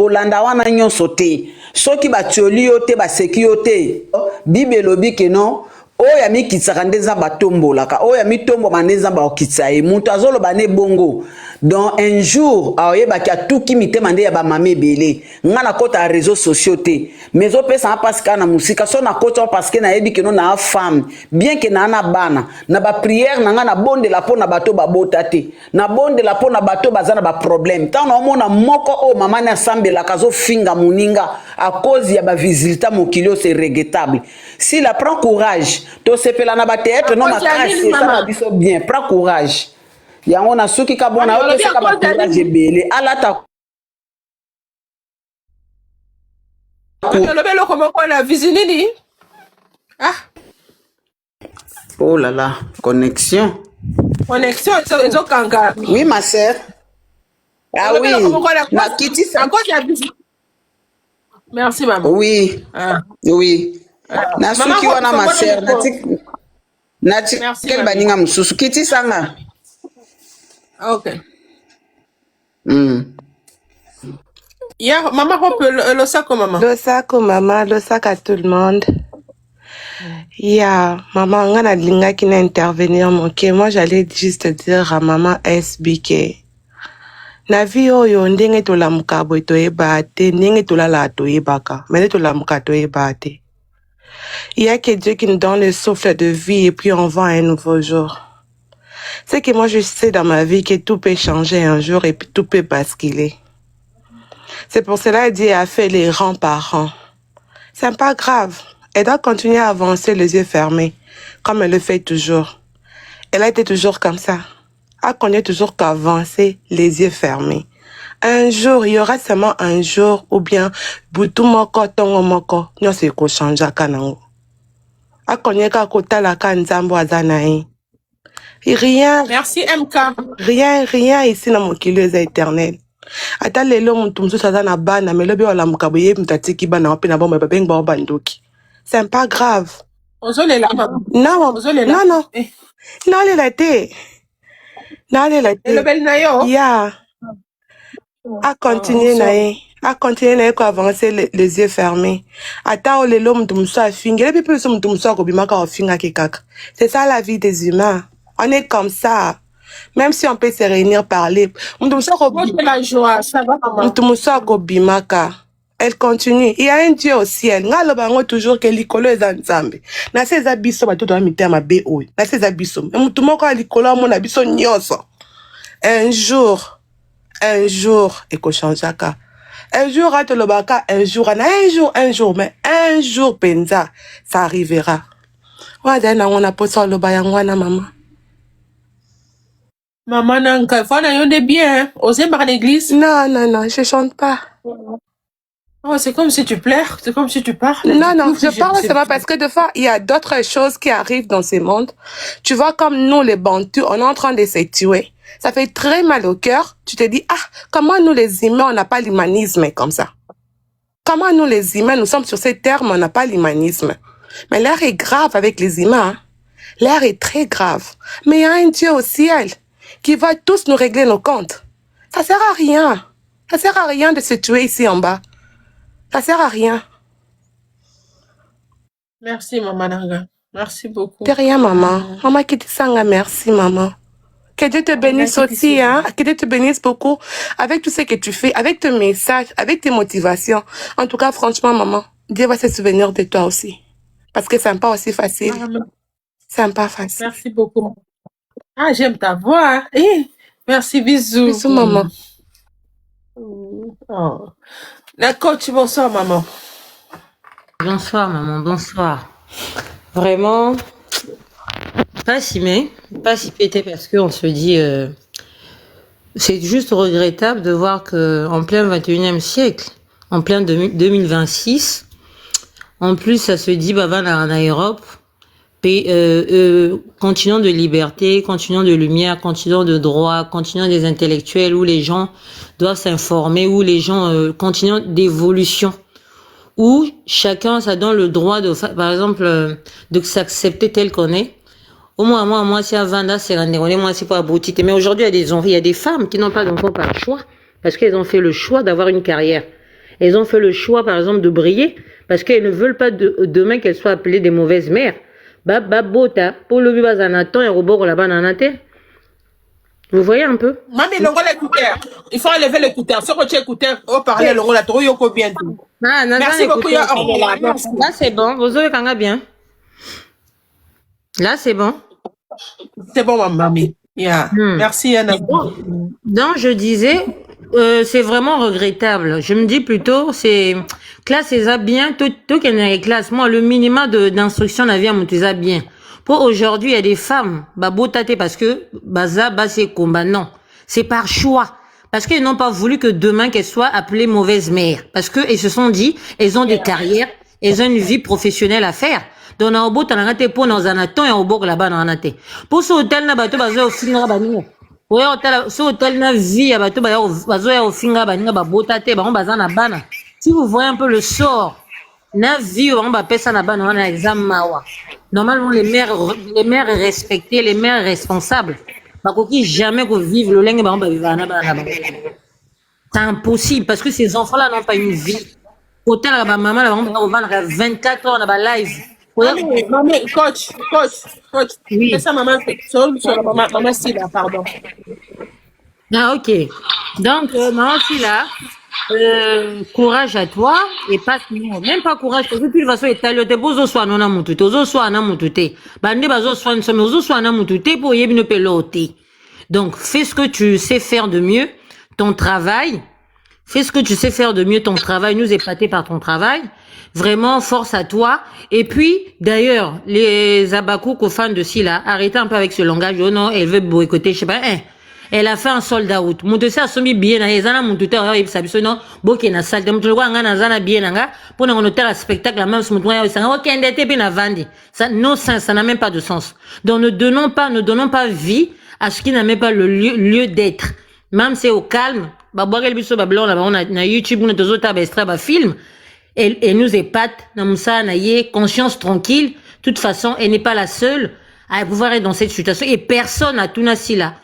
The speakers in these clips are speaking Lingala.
kolanda wana nyonso te soki batioli yo te baseki yo te bible elobi ke non oyo amikitsaka nde nzambe atombolaka oyo amitomboma nde nzambe akokitisa ye moto azoloba ne bongo donc un jour aoyebaki atuki mitema nde ya bamama ebele nga nakota ya réseaux sociaux te mais ezopesanga mpasi kaka na mosika so nakoti ao parceke nayebi keno na femme bien ke naa na bana na bapriere na nga nabondela mpo na bato babota te nabondela mpo na bato baza na baproblème ntango naomona moko oyo mama ne asambelaka azofinga moninga à cause ya bavisilita mokili oyo c'est regrettable s'il prend courage tosepela na bateatre no makasi esala biso bien prend courage yango na soki ka bona oyo seka ba courage ebele alata lobelo komo ko na visinini ah oh là là connexion ezo kanga oui ma sœur ah oui na kiti sa merci maman oui oui na soki wana ma sœur na quel baninga mususu kiti sanga ok yeah maman le sac maman le sac à tout le monde. Yeah, maman, on a linga qui n'a intervenir ok. Moi j'allais juste dire à maman SBK. Na vie oyo ndenge to la mukabo to ebate, ndenge to la to ebaka, mais to la mukato ebate. Il y a que Dieu qui nous donne le souffle de vie et puis on va un nouveau jour. C'est que moi je sais dans ma vie que tout peut changer un jour et puis tout peut basculer. C'est pour cela que Dieu a fait les rangs par rangs. C'est pas grave. Elle doit continuer à avancer les yeux fermés, comme elle le fait toujours. Elle a été toujours comme ça. Elle connaît toujours qu'avancer les yeux fermés. Un jour, il y aura seulement un jour, ou bien, Boutou moko, tongo moko, non c'est qu'on change à kanango. Elle connaît qu'à côté la kanzambo azanaï. Rien. Merci MK. Rien ici dans mon kilo est éternel. Ata lelo mutu mususu aza na bana melobi wala mukabu ye mutatiki bana wapi na bomba babeng ba bandoki. C'est pas grave. Ozolela maman. Non, non. Non, elle a été. Non, elle a été. Le bel nayo. Yeah. À continuer nae. À continuer nae ko avancer les yeux fermés. Ata o lelo mutu mususu afinga. Et puis mutu mususu akobimaka ofinga kekaka. C'est ça la vie des humains. On est comme ça. Même si on peut se réunir parler. La joie, ça va maman. Elle continue. Il y a un Dieu au ciel. Nga lo bango toujours que likolo eza nzambe. Na se eza biso ba toto mitema be oy. Na se eza biso. Mutu moko likolo mo na biso nyonso. Un jour eko changeaka. Un jour à Tolobaka, un jour, mais un jour penza, ça arrivera. Wadana on a posé le bayangwana maman. Maman nanka, faut n'ayons bien. Osez par l'église. Non, je chante pas. Oh, c'est comme si tu pleures, c'est comme si tu parles. Non, je parle seulement parce que des fois, il y a d'autres choses qui arrivent dans ce monde. Tu vois, comme nous, les Bantus, on est en train de se tuer. Ça fait très mal au cœur. Tu te dis, comment nous, les humains, on n'a pas l'humanisme comme ça? Comment nous, les humains, nous sommes sur ces termes, on n'a pas l'humanisme? Mais l'air est grave avec les humains. Hein? L'air est très grave. Mais il y a un Dieu au ciel qui va tous nous régler nos comptes. Ça sert à rien. Ça sert à rien de se tuer ici en bas. Ça sert à rien. Merci, maman Nanga. Merci beaucoup. De rien, maman. Maman qui te sanga, merci, maman. Que Dieu te bénisse aussi, hein. Que Dieu te bénisse beaucoup avec tout ce que tu fais, avec tes messages, avec tes motivations. En tout cas, franchement, maman, Dieu va se souvenir de toi aussi. Parce que c'est pas aussi facile. C'est pas facile. Merci beaucoup. Ah, j'aime ta voix. Eh, merci, bisous. Bisous, maman. Oh. La coach, bonsoir, maman. Bonsoir, maman, bonsoir. Vraiment, pas si pété parce qu'on se dit, c'est juste regrettable de voir qu'en plein 21e siècle, en plein 2026, en plus, ça se dit, bah, en Europe, continent de liberté, continent de lumière, continent de droit, continent des intellectuels où les gens doivent s'informer, où les gens, continent d'évolution, où chacun ça donne le droit de, par exemple, de s'accepter tel qu'on est. Au moins, moi, si avant là, c'est moi, c'est pas abouti. Mais aujourd'hui, il y a des femmes qui n'ont pas d'enfants par choix, parce qu'elles ont fait le choix d'avoir une carrière. elles ont fait le choix, par exemple, de briller parce qu'elles ne veulent pas demain qu'elles soient appelées des mauvaises mères. Bota, pour le bazanaton et robot là-bas nanate. Vous voyez un peu? Mami, le rôle écouteur. Il faut enlever l'écouteur. Ce que tu écouteur, on parlait le rôle à trop, yoko bien tout. Ah, Merci beaucoup, là, c'est bon. Vous avez quand bien. Là, c'est bon. C'est bon, mamie. Yeah. Merci, Anna. Donc, je disais, c'est vraiment regrettable. Je me dis plutôt, c'est classe et bien, tout qu'il y a classe. Moi, le minimum d'instruction n'a bien monté bien. Pour aujourd'hui, il y a des femmes, babotate parce que baza c'est combat. Non, c'est par choix. Parce qu'ils n'ont pas voulu que demain qu'elles soient appelées mauvaises mères. Parce que ils se sont dit, elles ont des carrières, elles ont une vie professionnelle à faire. Donc, on a beau t'en arrêter pour nos anaton et au bord là-bas dans anaté. Pour ce hôtel, na bateau bazo au finira baninga. Ouais, ce hôtel na vie à bateau bazo au finira baninga babotate on bazana bana. Si vous voyez un peu le sort, na vie on va passer na bana on a examen mawa. Normalement les mères respectées, les mères responsables. Bakoki jamais que vivre le lingue ba vivre na bana. C'est impossible parce que ces enfants-là n'ont pas une vie. Hôtel là ba maman là on va 24 heures na live. Maman, coach. Oui. C'est ça, maman, maman, c'est là, pardon. Ah, ok. Donc, maman, c'est là. Courage à toi et pas non, même pas courage parce que de toute façon italien te bozo soit non amutute ozo soit na mutute bande bazo soit nsome ozo soit na mutute pour yebi no pelote. Donc, fais ce que tu sais faire de mieux, ton travail. Fais ce que tu sais faire de mieux, ton travail. Nous épater par ton travail. Vraiment, force à toi. Et puis, d'ailleurs, les abakou fans de Silla, arrêtez un peu avec ce langage. Oh non, elle veut boycotter, je sais pas. Elle a fait un sold out. Moutese a somi bien na ezana moutute a sabiso non boke na salle. Moutou kwa ngana zana bien nga pour na honoter le spectacle la même ce moutou ya sanga okende te na vandi. Ça non ça n'a même pas de sens. Donc ne donnons pas vie à ce qui n'a même pas le lieu d'être. Même c'est au calme. Ba boire biso ba blanc là on a na YouTube nous tous autres extrait ba film. Elle nous épate, Namoussa Naye, conscience tranquille. De toute façon, elle n'est pas la seule à pouvoir être dans cette situation. Et personne à tout là.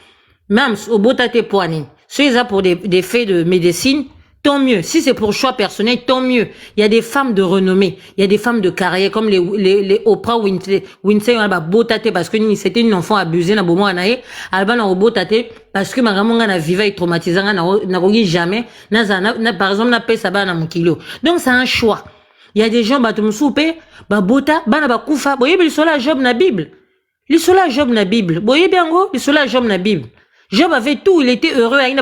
Même au bout de tes poignets. Si c'est pour des faits de médecine, tant mieux. Si c'est pour choix personnel, tant mieux. Il y a des femmes de renommée. Il y a des femmes de carrière, comme les Oprah Winfrey, on a botate parce que c'était une enfant abusée, na bomo anaye. Alba na botate parce que maman na viva et traumatisée, na rogi jamais. Par exemple, na pesa ba na mukilo. Donc, c'est un choix. Il y a des gens, batumsoupe, bota, ba na bakufa. Boye, bisola Job na Bible. Bisola Job na Bible. Boye, bien go, bisola Job na Bible. Job avait tout, il était heureux, il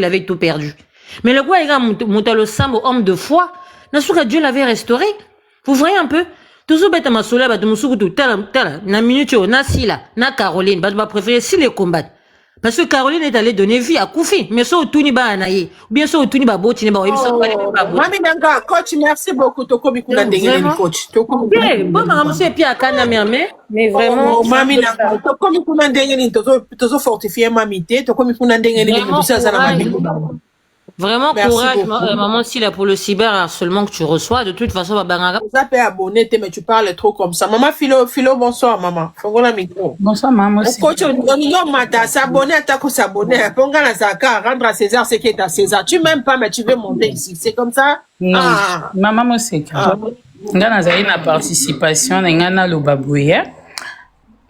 avait tout perdu. Mais le gars, il a monté le sambo, homme de foi, Dieu l'avait restauré. Vous voyez un peu? Toujours bête à ma soleil, na minute, na Silla, na Caroline, bah, préférer si les combattre. Parce que Caroline est allée donner vie à Koufi. Mais ça, Touni ba anaye. Ou bien ça, Touni ba boti, ba Mami Nanga, coach, merci beaucoup. Toko Mikuna Ndengeni, coach. Ok, bon, maman, c'est puis à Kana mais vraiment. Mami Nanga, Toko Mikuna Ndengeni, Tozo fortifier mamité, Toko Mikuna Ndengeni, Vraiment merci courage, beaucoup. maman, si là pour le cyberharcèlement que tu reçois, de toute façon, babanga. Ça peut abonner, mais tu parles trop comme ça. Maman Philo, bonsoir, maman. Fongola micro. Bonsoir, maman aussi. Coach, on y a s'abonner, attaque s'abonner. Ponga la Zaka, rendre à César ce qui est à César. Tu m'aimes pas, mais tu veux monter ici. C'est comme ça? Non. Ah. Maman aussi. Nga nazali na participation na nga na lobabouya.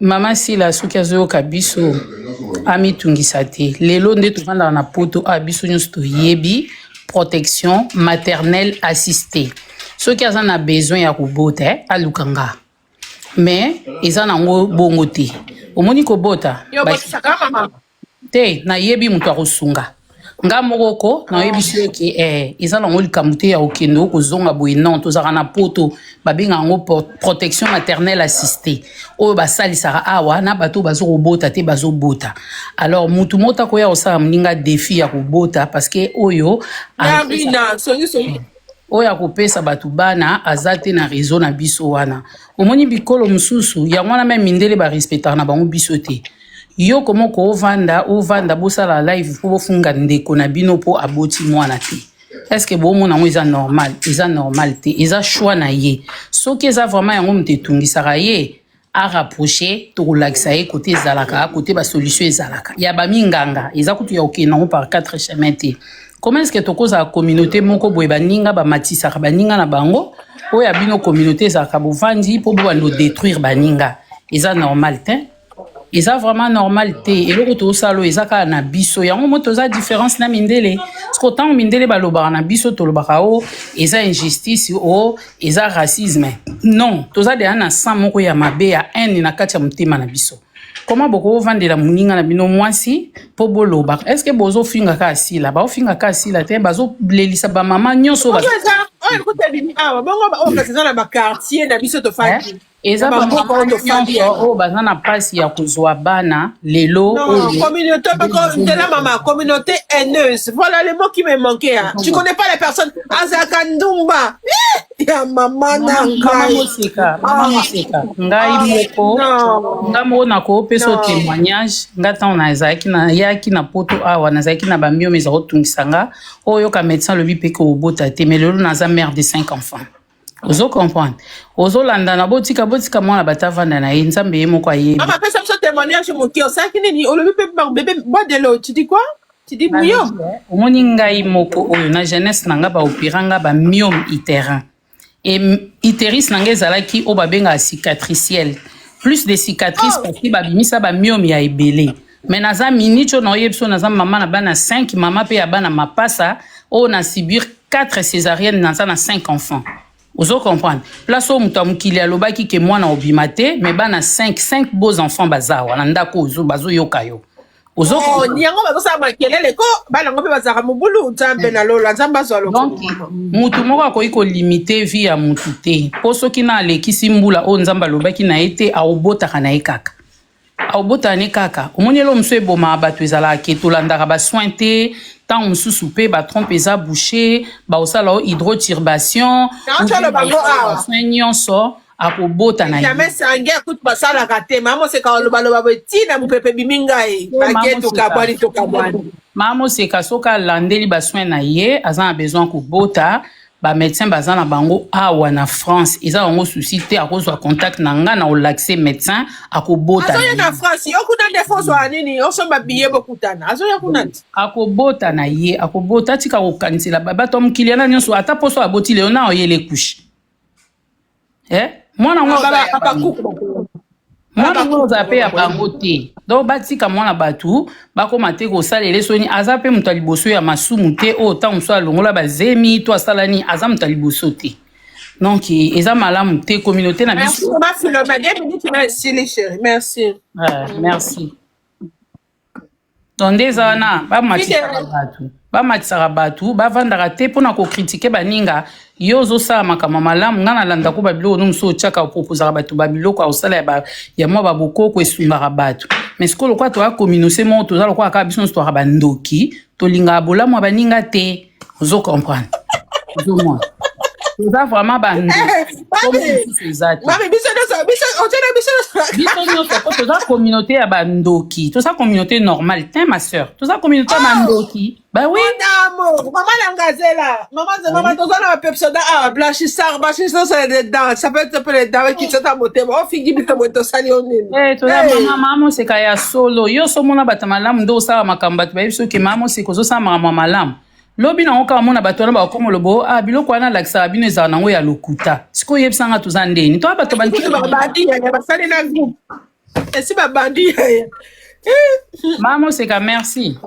Mama si la soki azoyoka biso amitungisa te. Lelo nde tovanda na poto a biso nyonso toyebi protection maternelle assistée. Soki aza na besoin ya kobota alukanga. Mais eza nango bongo te. Omoni kobota. Yo, mama. Te na yebi mutu akosunga. Nga mokoko na yebi soki eza nango likambo te ya okendo kozonga boye non tozaka na poto babenga yango protection maternelle assistée oyo basalisaka awa na bato bazokobota te bazobota. Alors mutu mota koya osala mninga défi ya kobota parce que oyo oyo akopesa bato bana aza te na réseau na biso wana. Omoni bikolo mosusu yango wana meme mindele barespectaka na bango biso te. Yo komoko ovanda bosala live po bofunga ndeko na bino po aboti mwana te. Est-ce que bo mona ngo eza normal te, eza choix na ye. Soki eza vraiment yango mte tungisaka ye, à rapprocher to relaxa e côté zalaka côté ba solution zalaka ya ba minganga eza kutu ya okena par 4 chemins te. Comment est-ce que to koza communauté moko boye baninga ba matisa baninga na bango o ya bino communauté za kabovandi po bo no détruire baninga eza normal te. Eza vraiment normal te eloko to salo eza ka na biso yango moto za différence na mindele parce que tant mindele baloba na biso to lobaka o eza injustice o eza racisme non toza de ana sang moko ya mabe ya haine na kati ya motema na biso. Comment boko vandela muninga na bino mwasi po boloba est-ce que bozo finga ka asila ba ofinga ka asila te bazo lelisa ba mama nyonso ba quartier na biso to faki eza ba mama nyonso o bazana pasi ya kozwa bana lelo communauté de maman communauté haineuse voilà le mot qui me manquait hein. Tu connais pas les personnes azakandumba ya mama na mama mosika ngai moko ngamo na ko peso témoignage ngata on azaki na yaki na poto awa nazaki na ba mio meza otungisanga oyo ka médecin le bipe ko bota te mais lelo naza mère de 5 enfants. Ozo comprendre ozo landa na botika mwana batavanda na nzambe moko aye mama pesa so témoignage mon qui osaki nini o le bipe bébé bois de l'eau tu dis quoi tu dis bouillon omoni ngai moko oyo na jeunesse nanga ba opiranga ba myome iterin et iteris nanga ezalaki o babenga cicatriciel plus de cicatrices parce que babimisa ba myome ya ebele mais naza minicho na oyebso naza mama na bana 5 mama pe ya bana mapasa o na subir 4 césariennes naza na 5 enfants. Ozo comprendre place o muto mukili alobaki ke mwana obimate mais bana 5 beaux enfants bazawa na ndako ozo bazo yokayo ozo nyango bazo makelele ko bana ngope bazaka mubulu nzambe na lola nzamba zalo donc mutu moko akoki ko limiter vie ya mutu te poso kina alekisi mbula o nzamba alobaki na ete aobotaka na ekaka aobota ne kaka omoni lo mso eboma bato ezala ke tolandaka ba soin te tant mususu pe ba trompe eza bouché ba osala o hydroturbation soin nyonso akobota na jamais sangue akut basala kate mama se ka loba betina mupepe biminga e bageto kabwani to kabwani mama se ka soka landeli ba soin na ye azana besoin kobota ba médecin bazana bango awa na France eza bango souci te akozwa contact na nga na olaxe médecin akobota azoya na France okuna défense wa nini osomba billet bokutana azoya kuna akobota na ye akobota tika kokanisela bato mukiliana nyonso ata poso aboti leo na oyele kushi mwana ngo baba mwana ngo zape ya bango te donc batika mwana batu bakoma te kosalela soni aza pe mutu liboso ya masumu te o ta muso alongola bazemi to asalani aza mutu liboso te donc eza malamu te communauté na biso merci merci donc ndezana bamatisaka batu bavandaka te mpona kokritike baninga yo ozosala makambo malamu nga nalanda ko babiloko no mosu otyaka oproposaka bato babiloko aosala ya mwa babokoko esungaka bato mais sikoyo lokola toya communauté moko toza lokola kaka biso nyonso twaka bandoki tolingaka bolamu ya baninga te ozo comprendre ozomona toza vraiment bandoki biso nyonso po toza communauté ya bandoki toza communauté normale te ma soeur toza communauté ya bandoki bah oui maman langazela maman toza na pepsoda blanchisseur c'est des dents ça peut être les dents qui sont à beauté on fingi bito moto sali on toza mama c'est kaya solo yo so mona bata malamu ndo osala makambo bato bayebi soki mama c'est kozo sala makambo malamu lobi nango kaka mona bato wana bakomo lobo biloko wana alakisaka bino ezala nango ya lokuta sikoyo oyebisanga toza ndeni to bato basali na groupe esi babandi mama oseka merci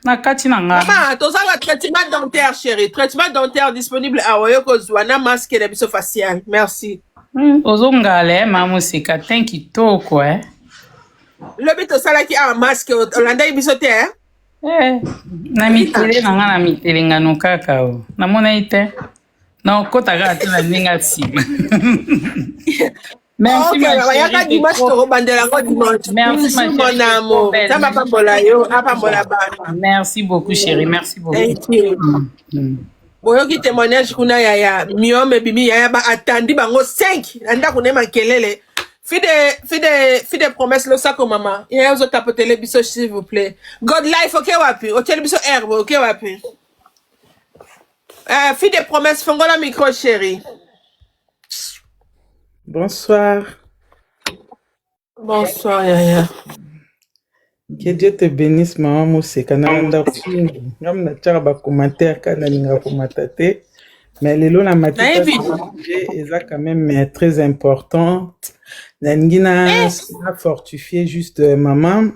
na kati na nga mama tozala traitement dentaire chérie traitement dentaire disponible awa yokozwa na masque na biso facial merci ozongala mama oseka ten kitoko lobi tosalaki awa masque olandaki biso te na mitele na nga na mitele ngano kaka o namona ite na okotaka ate na ndenge nsima merci merci beaucoup chérie merci beaucoup boyoki témoignage kuna ya miome bimi ya ba atandi bango 5 na ndako ne makelele fide promesse lo sako mama ya ozo tapotele biso s'il vous plaît God life okay wapi otele biso herbe okay wapi fide promesse fongola micro chérie. Bonsoir. Bonsoir, Yaya. Que Dieu te bénisse, maman Mousseka. Nalanda kuingi. Ngam na tchara ba commentaire kana linga komatate. Mais lelo na matita Naïvi. est quand même très important. Nangina a fortifié juste maman.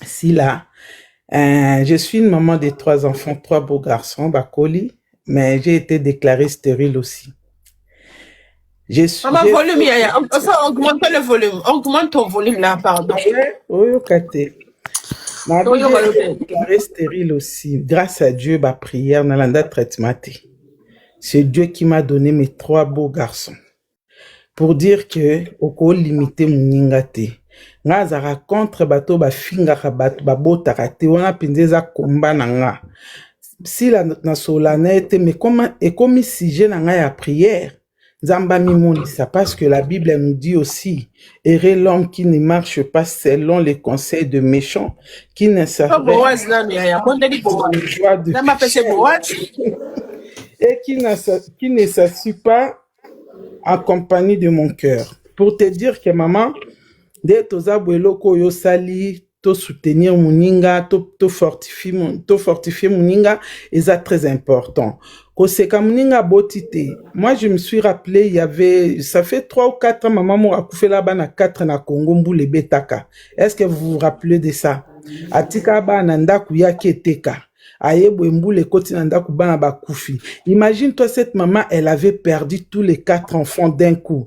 Si là, je suis une maman de 3 enfants, 3 beaux garçons, Bakoli, mais j'ai été déclarée stérile aussi. Maman, volume, Yaya. Augmente le volume. Augmente ton volume là, pardon. Oui, ok. Ma vie est déclarée stérile aussi. Grâce à Dieu, ma prière, Nalanda traitement. C'est Dieu qui m'a donné mes 3 beaux garçons. Pour dire que, oko limité muninga te. Nga zara contre bato ba finga ka bato ba bota te wana pendeza komba na nga. Si la na solana te mais comment et comme si j'ai na nga ya prière. Zamba mimonisa parce que la Bible nous dit aussi errer l'homme qui ne marche pas selon les conseils de méchants, qui ne savent et qui ne s'assuit pas en compagnie de mon cœur. Pour te dire que maman, dès toza bweloko yo sali, to soutenir muninga, to fortifier muninga, et ça très important. Koseka muninga botite. Moi, je me suis rappelé, ça fait 3 ou 4 ans, maman m'a coupé là-bas na 4 na Congo, mboule betaka. Est-ce que vous vous rappelez de ça? Atika ba nanda kuya keteka. Imagine-toi, cette maman, elle avait perdu tous les 4 enfants d'un coup.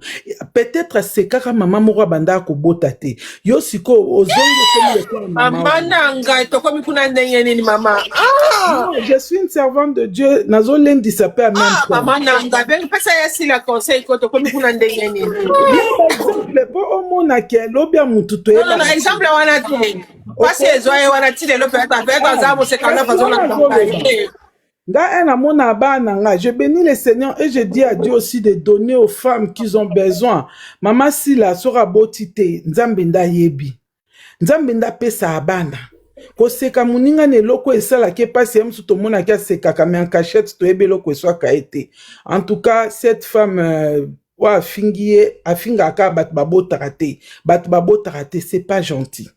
Peut-être c'est kaka maman mora banda ko botate. Yo siko ozongo maman nanga tokomi kuna ndenge nini maman. Ah, je suis une servante de Dieu. Nazo lendi sapé à même temps. Maman nanga ben pesa ya si la conseil ko tokomi kuna ndenge nini. Exemple po omona ke lobia mututo. Non, exemple wana te. Parce que zoye wana ti le peut être zamo c'est quand même je bénis le Seigneur et je dis à Dieu aussi de donner aux femmes qui ont besoin. Maman Sila sera botite, nzambenda yebi. Nzambenda pesa abana. Koseka muninga ne loko esala ke pasi ya msuto mona kia seka kame en cachette to ebe loko eswa kaete. En tout cas, cette femme wa fingie afinga aka bat babotaka te. Bat babotaka te, c'est pas gentil.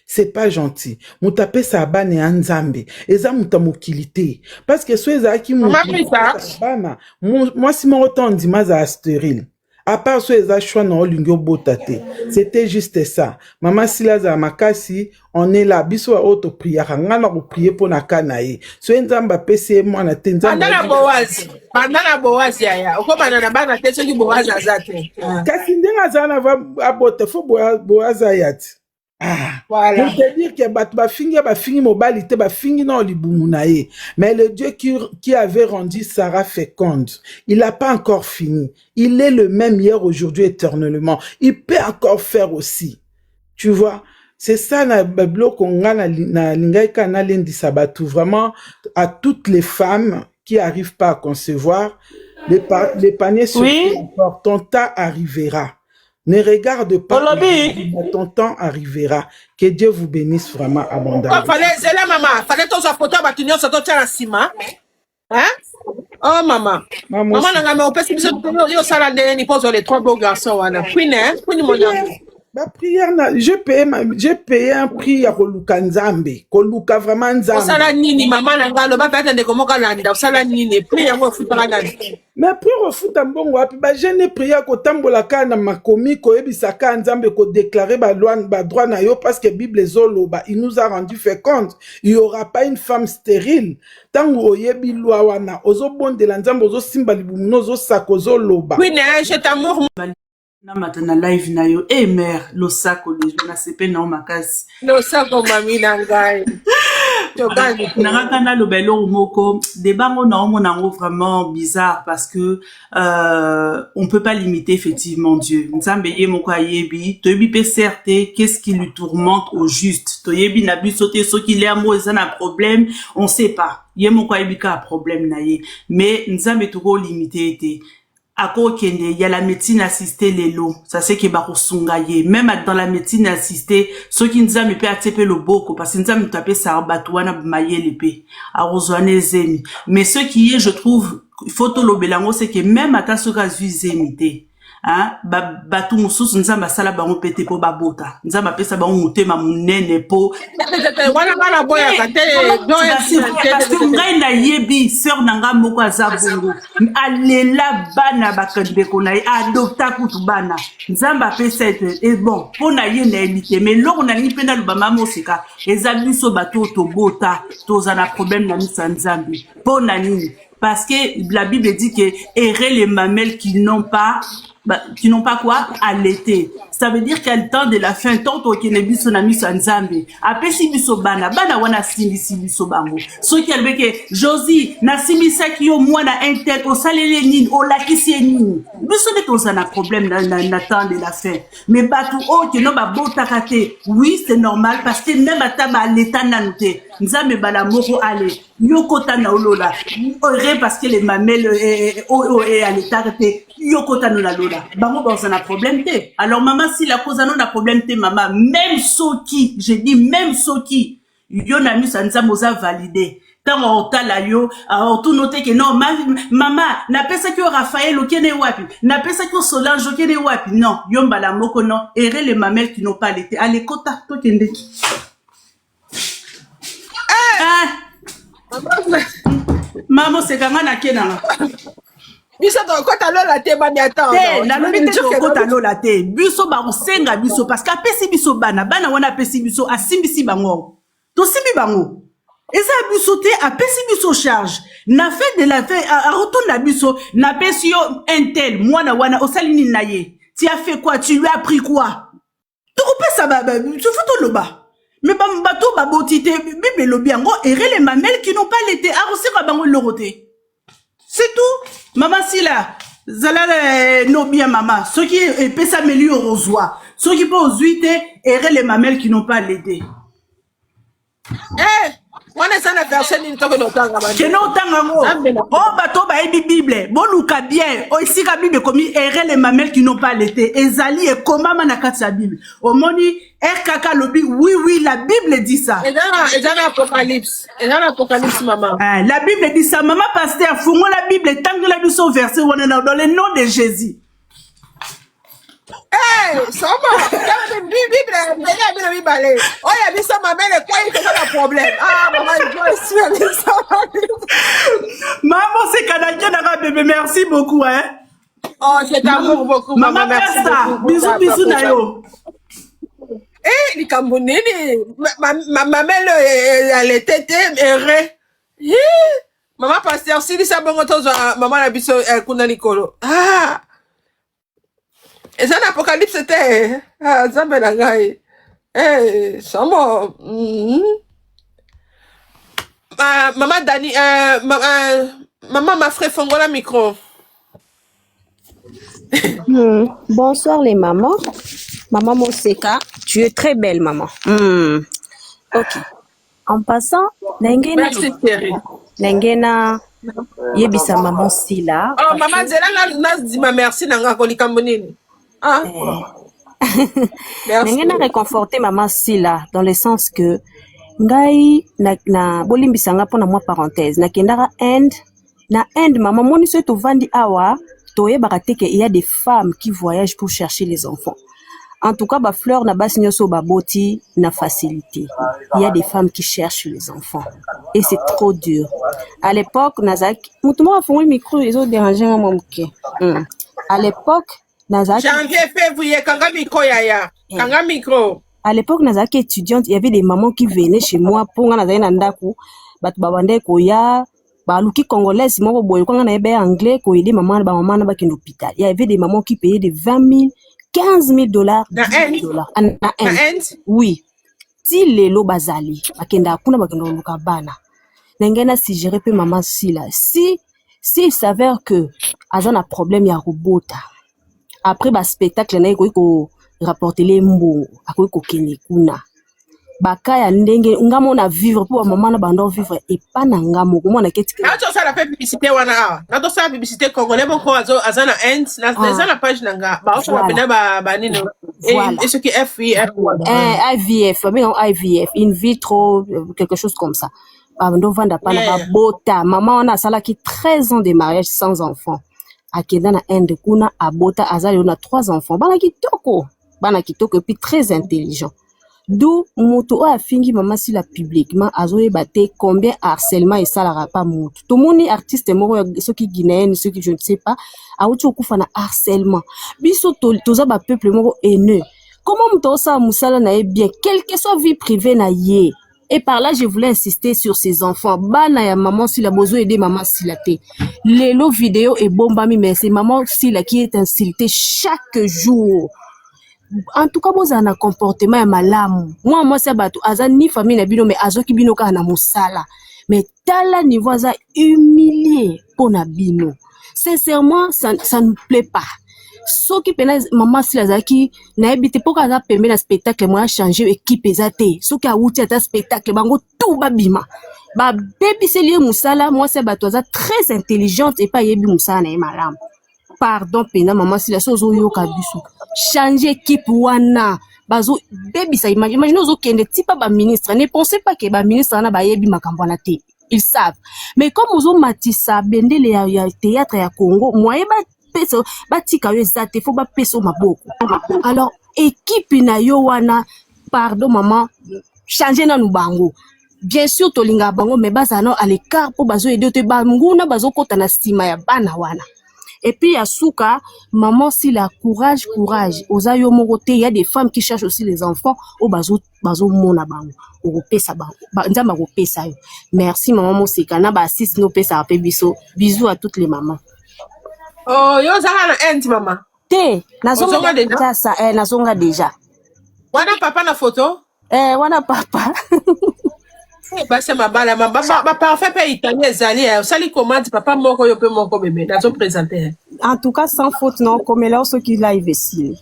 C'est pas gentil. Moutape sa bane anzambe. Eza mutamukilité. Parce que soit eza ki mukilité. Moi si mon autant ndima za stérile. À part soit eza choix na olingyo botate. C'était juste ça. Maman Sila za makasi, on est là. Biso a auto prière. Ngana ko prier pour na kanaye. Soit nzamba pese mo na tenzamba. Bandana Boaz yaya. Oko banana bana te soki Boaz azate. Kasi ndenga zana va abote fo Boaz ayati. Ah, voilà. Pour te dire que ba fingi mobali te ba fingi na libumu na ye. Mais le Dieu qui avait rendu Sarah féconde, il n'a pas encore fini. Il est le même hier, aujourd'hui, éternellement. Il peut encore faire aussi. Tu vois, c'est ça na bloc on a na lingaika na lendi sabatu. Vraiment, à toutes les femmes qui arrivent pas à concevoir, les paniers sont forts. Ton temps arrivera. Ne regarde pas, ton temps arrivera. Que Dieu vous bénisse vraiment abondamment. C'est là, maman. Fallait que tu sois photo, tu n'as pas la cima. Hein? Oh, maman. Maman, on peut se dire, il pose les 3 beaux garçons. Puis, mon amour. Ma prière, j'ai payé un prix à Koluka Nzambe. Koluka vraiment Nzambe. Osala nini, maman, nangalo, ba pete de komo kalanda. Osala nini, prix à refuta nani. Mais prix refuta mbongo wapi, ba jeune prière ko tambola kana makomi ko ebisaka Nzambe ko déclarer ba loi ba droit na yo parce que Bible zolo ba il nous a rendu féconde. Il y aura pas une femme stérile. Tango oyebi loi wana ozo bondela Nzambe ozo simba libumu ozo sakozo loba. Oui, je t'amour. Na matana live na yo mère losako les na sepe na makasi losako mami na ngai tokani na kana lo belo moko debango na omona ngo vraiment bizarre parce que on peut pas limiter effectivement Dieu nzambe ye moko ayebi toyebi pe certes qu'est-ce qui lui tourmente au juste toyebi na biso te so qu'il est amour ça na problème on sait pas ye moko ayebi ka problème na ye mais nzambe toko limiter te. Il y a la médecine assistée les lots. Ça c'est que barosungaye. Même dans la médecine assistée, ceux qui nous aiment peut atteper le boko parce que nous aiment taper ça batouana mailler l'épée. Arozwane zemi. Mais ce qui est, je trouve, photo lo belango c'est que même à ta soka zemi. hein batu mususu nzamba sala bango pete po babota nzamba pesa bango mutema munene po wana boya kate parce que ngai na yebi sœur nanga moko aza bongo alela bana bakandeko na ye adopta kutu bana nzamba pesa et bon pona ye na elite mais loko na lingi penda lubama mosika eza biso bato tobota toza na problème na misa nzambe pona nini parce que la Bible dit que errer les mamelles qui n'ont pas quoi allaiter. Ça veut dire qu'à le temps de la fin, tant que les biso na miso nzambe, apesi biso bana wana simbisi biso bango. So qui albe que Josie na simbisa ki yo mwana intel o salele nini o lakisi nini. Biso de toza na problème na temps de la fin. Mais batu o que no ba botakate. Oui, c'est normal parce que même ataba l'état nanote. Nzambe bala moko ale. Yo kota na olola. Ore parce que les mamelles à l'état yo kota no la lola. Bango ba on a problème te. Alors maman si la cause non a problème te maman même soki je dis même soki yo na mi sanza moza validé tant on tala yo on tout noter que non maman na pesa que Raphaël okene wapi na pesa que Solange okene wapi non yo mbala moko non errer les mamelles qui n'ont pas l'été allez kota to kende maman c'est kanga na kenanga biso to kota lola te bani attendre na lobi te kota lola te biso ba usenga biso parce que apesi biso bana wana apesi biso asimbisi bango to simbi bango eza biso te apesi biso charge na fait de la fait a retourne na biso na pesi yo intel mwana wana osalini na ye tu as fait quoi tu lui as pris quoi to kopesa tu fais to loba mais bato baboti te bible lobi yango errer les mamelles qui n'ont pas l'été aroseka bango loroté. C'est tout. Maman si là, zala no bien maman. Ceux qui épais ça meli au rosoir. Ceux qui peuvent huit errer les mamelles qui n'ont pas l'été. On est sans la personne in toko no tanga ba. Que no tanga mo. Oh bato ba ebi Bible. Bon luka bien. Oh ici ka Bible comme errer les mamelles qui n'ont pas l'été. Ezali et comment manakati sa Bible. Au moni RKK lobby oui la Bible dit ça. Et dans l'Apocalypse. Et dans l'Apocalypse maman. La Bible dit ça maman pasteur fongo la Bible tant que la Bible au verset on est dans le nom de Jésus. Soma, Bible, Bible balé. Oh, il y a mis ça ma mère quoi il fait pas problème. Maman, je suis ça. Maman, c'est canadien bébé, merci beaucoup hein. Oh, c'est amour beaucoup maman, merci beaucoup. Bisous na yo. Les Cambonini, ma mère elle était errée. Maman pasteur si ça bon tozo maman la biso kuna Nicolo. Et ça l'Apocalypse c'était Nzambe na ngai. Samo maman Dani maman ma frère fongola micro. Bonsoir les mamans. Maman Moseka, tu es très belle maman. Ok. En passant, Nengena yebisa maman Sila. Oh maman Zela na dit ma merci nanga ko likambonini. Nengena réconforter maman Sila dans le sens que ngai na bolimbisanga pona moi parenthèse na kendara Inde maman moni so to vandi awa toye barateke il y a des femmes qui voyagent pour chercher les enfants. En tout cas, ba fleur na basi nyoso ba boti na facilité. Il y a des femmes qui cherchent les enfants. Et c'est trop dur. À l'époque, Nazak, mutumo a fongé le micro, ils ont dérangé mon mouké. À l'époque, Nazak. Janvier, février, kanga micro yaya. Kanga micro. À l'époque, Nazak étudiante, il y avait des mamans qui venaient chez moi pour nga Nazak nandaku, bat babande koya, ba luki congolaise, moi boy quand on avait anglais, ko aider maman ba na kin hôpital. Il y avait des mamans qui payaient des 20 000 $15 000, $10 000. Oui. Ti lelo bazali. Bakenda kuna bakenda luka bana. Nengena si gérer pe maman Sila. Si il s'avère que azan a problème ya robota. Après ba spectacle na ko rapporter les mbongo. Ako kene kuna. Baka ya ndenge ngamo na vivre pour maman na bando vivre et pas na ngamo ko mona keti. Na to ça la publicité wana. Na to ça publicité congolais bon ko azana end na la page nanga. Ba o ça pena ba nino. Et ce qui FIF. IVF, mais non IVF, in vitro quelque chose comme ça. Bando vanda pas na bota. Maman on a sala qui 13 ans de mariage sans enfant. akenda na Inde kuna abota azali on a 3 enfants bana kitoko et puis très intelligent. D'où moto oyo afingi mama si la publiquement azoyeba te combien harcèlement esalaka pa moto tomoni artiste moko soki guinéenne soki je ne sais pas auti okufa na harcèlement biso toza ba peuple moko haineux. Comment moto osala musala na ye bien quelle que soit vie privée na ye. Et par là, je voulais insister sur ces enfants. Bana ya maman Sila bozo aider maman Sila te. Lelo vidéo et bombami mais c'est maman Sila qui est insultée chaque jour. En tout cas, boza na comportement ya malamu. Moi c'est bato aza ni famille na bino mais azoki bino ka na musala. Mais tala niveau aza humilié pour na bino. Sincèrement, ça ne plaît pas. Soki pena maman Sila zaki na ebite poka za permet na spectacle moi changer équipe ezate soki awuti ata spectacle bango tout babima ba baby c'est lié musala moi c'est bato za très intelligente et pas yebi musala na malamu pardon pena maman Sila sozo yoka biso changer équipe wana bazo baby ça imagine ozo kende tipa ba ministre ne pensez pas que ba ministre na ba yebi makambo na te ils savent mais comme ozo matisa bendele ya théâtre ya Congo moi peso batika yo ezate faut ba peso maboko alors équipe na yo wana pardon maman changer na nubango bien sûr tolinga bango mais bazana à l'écart pour bazo aider te ba nguna bazo kota na sima ya bana wana et puis ya suka maman si la courage oza yo moko te il y a des femmes qui cherchent aussi les enfants au bazo mona bango o pesa bango nzamba ko pesa yo merci maman Moseka na ba assist no pesa pe biso bisous à toutes les mamans. Oh, yo zala na end mama. Te, nazonga deja ça, nazonga déjà. Wana papa na photo? Wana papa. Basi mabala ba parfait pe italien ezali sali commande papa moko yo pe moko bébé nazo présenter. En tout cas sans faute non comme là ce qui live ici.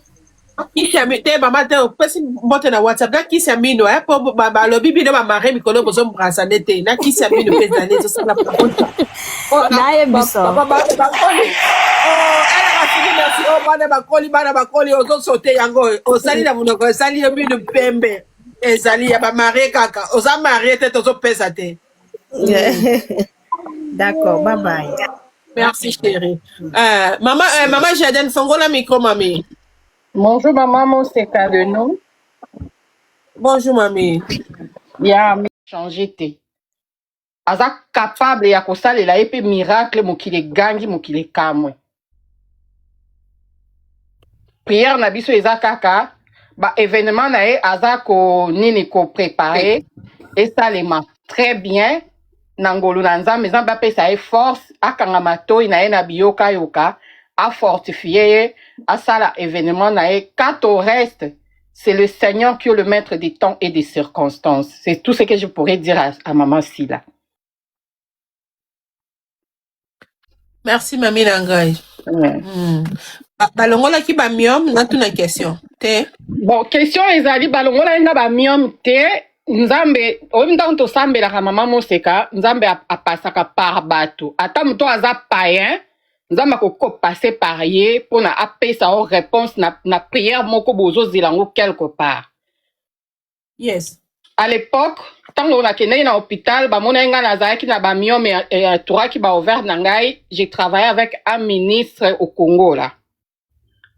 Qui s'ami te mama te pesi bote na WhatsApp na ki s'ami no po ba lobi bi no ba mare mikolo bozo mbrasa nete na ki s'ami no pezane zo sala pa. Na ye biso. Papa ba koli. Oh, elle a fini merci bana ba koli ozo sauter yango osali na munoko osali yo bi no pembe. Ezali ya ba mare kaka oza mare te tozo pesa te. D'accord, bye bye. Merci chérie. Maman Jaden Fongola micro mami. Bonjour maman Moseka de nous. Bonjour mamie. Ya changer te. Aza capable ya kosalela epe miracle mokile gangi mokile kamwe. Prière na biso eza kaka ba événement na e aza ko nini ko préparer et ça les ma très bien nangolo na nzambe nzambe apesa e force akanga matoi na e na biyoka yoka a fortifier à ça la événement na e quant au reste c'est le Seigneur qui est le maître des temps et des circonstances. C'est tout ce que je pourrais dire à maman Sila. Merci mamie Nangai. Balongola ki ba miom na tuna question. Te. Bon, question ezali balongola nga ba miom te nzambe oyinda onto sambela ka mama Moseka nzambe apasaka par bato. Ata muto aza païen nzamba ko passer par ye pour na apesa o réponse na prière moko bozo zilango quelque part. Yes. À l'époque, tant on a kené na hôpital, ba mona nga na zaki na ba miome toura ki ba ouvert na ngai, j'ai travaillé avec un ministre au Congo là.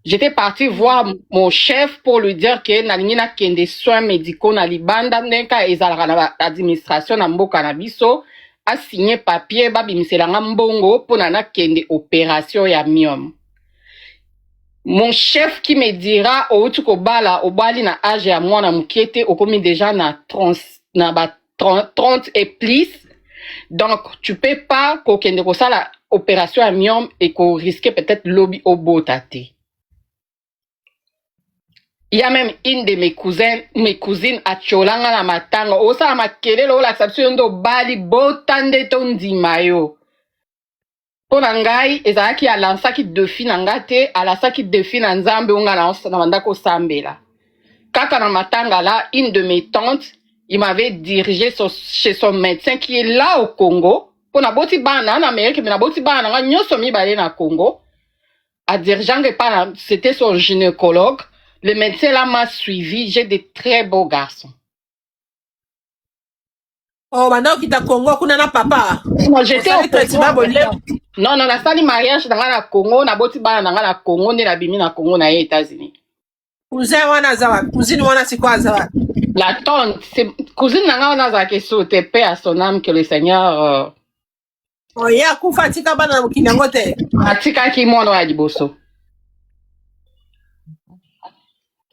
J'étais partie voir mon chef pour lui dire que na lingi na kende soins médicaux na libanda ndenka ezalaka na administration na mboka na biso. A signé papier babimiselanga mbongo pour na kende opération ya myome. Mon chef qui me dira outu ko bala obali na âge ya mwana mukete okomi déjà na 30 et plus. Donc tu peux pas ko kende ko sala opération ya myome et ko risquer peut-être lobby au botate. Il y a même une de mes cousines à Tcholanga na matanga. Osa makele lo la sabsion do bali botande tondi mayo. Pona ngai ezaki a lansaki defi na ngate ala saki defi na nzambe unga na mandako sambela. Kaka na matanga là, une de mes tantes, il m'avait dirigé chez son médecin qui est là au Congo. Pona boti bana en Amérique, mais na boti bana nga nyoso mi balé na Congo. A dirigeant c'était son gynécologue. Le médecin là m'a suivi, j'ai de très beaux garçons. Oh, maintenant qui t'a Congo, kuna na papa. Non, j'étais au Congo. Non, non, nasali mariage nanga na Congo, na boti bana nanga na Congo, nde na bimi na Congo na ye États-Unis. Cousin wana zawa, cousine wana c'est quoi zawa? La tante, c'est cousine nanga wana za keso te paix à son âme que le Seigneur Oh ya kufa tika bana na mukini yango te. atikaki mwana ya liboso.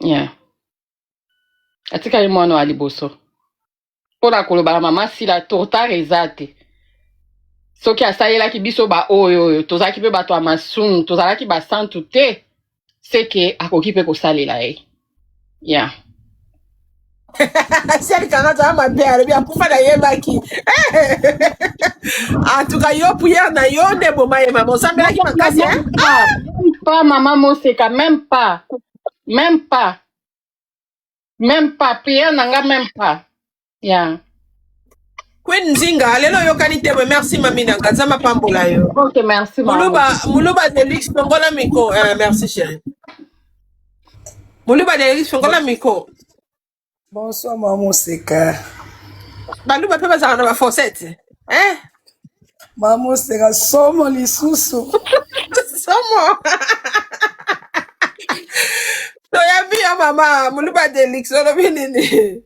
Yeah. Atikaki mwana ya liboso. Pona koloba mama si la tortare eza te. Soki asalelaki biso ba oyo tozalaki mpe bato ya masumu tozalaki basantu te seke akoki mpe kosalela ye. Yeah. Celle kana za ma père bien kufa na yebaki. En tout cas yo prière na yo ne boma ye maman sambela ki makasi hein? Même pas maman Moseka, même pas. Même pas. Même pas. Prière nanga même pas. Yeah. Queen Nzinga lelo yo kanite merci mami nanga za mapambola yo. Ok, merci maman. Muluba Delix fongola miko merci chérie. Muluba Delix fongola miko. Bonsoir, maman Seka. Baluba pe bazana na ba fossette. Hein? Maman Seka, somo lisusu. Somo. To ya bien mama, Muluba Delix olo binini.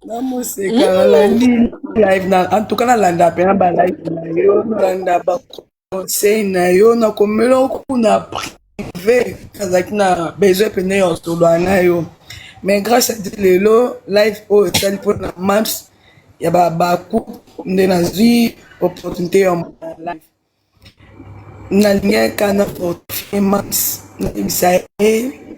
Maman Seka, landi live na en tout cas na landa pe na ba live na yo, na landa ba conseil na yo na komelo kuna privé, kazaki na besoin pene yo to na yo. Mais grâce à Dieu, lelo live au tali pour na maps ya ba ku nde na zi opportunité ya live na ligne kana pour maps na ibisaye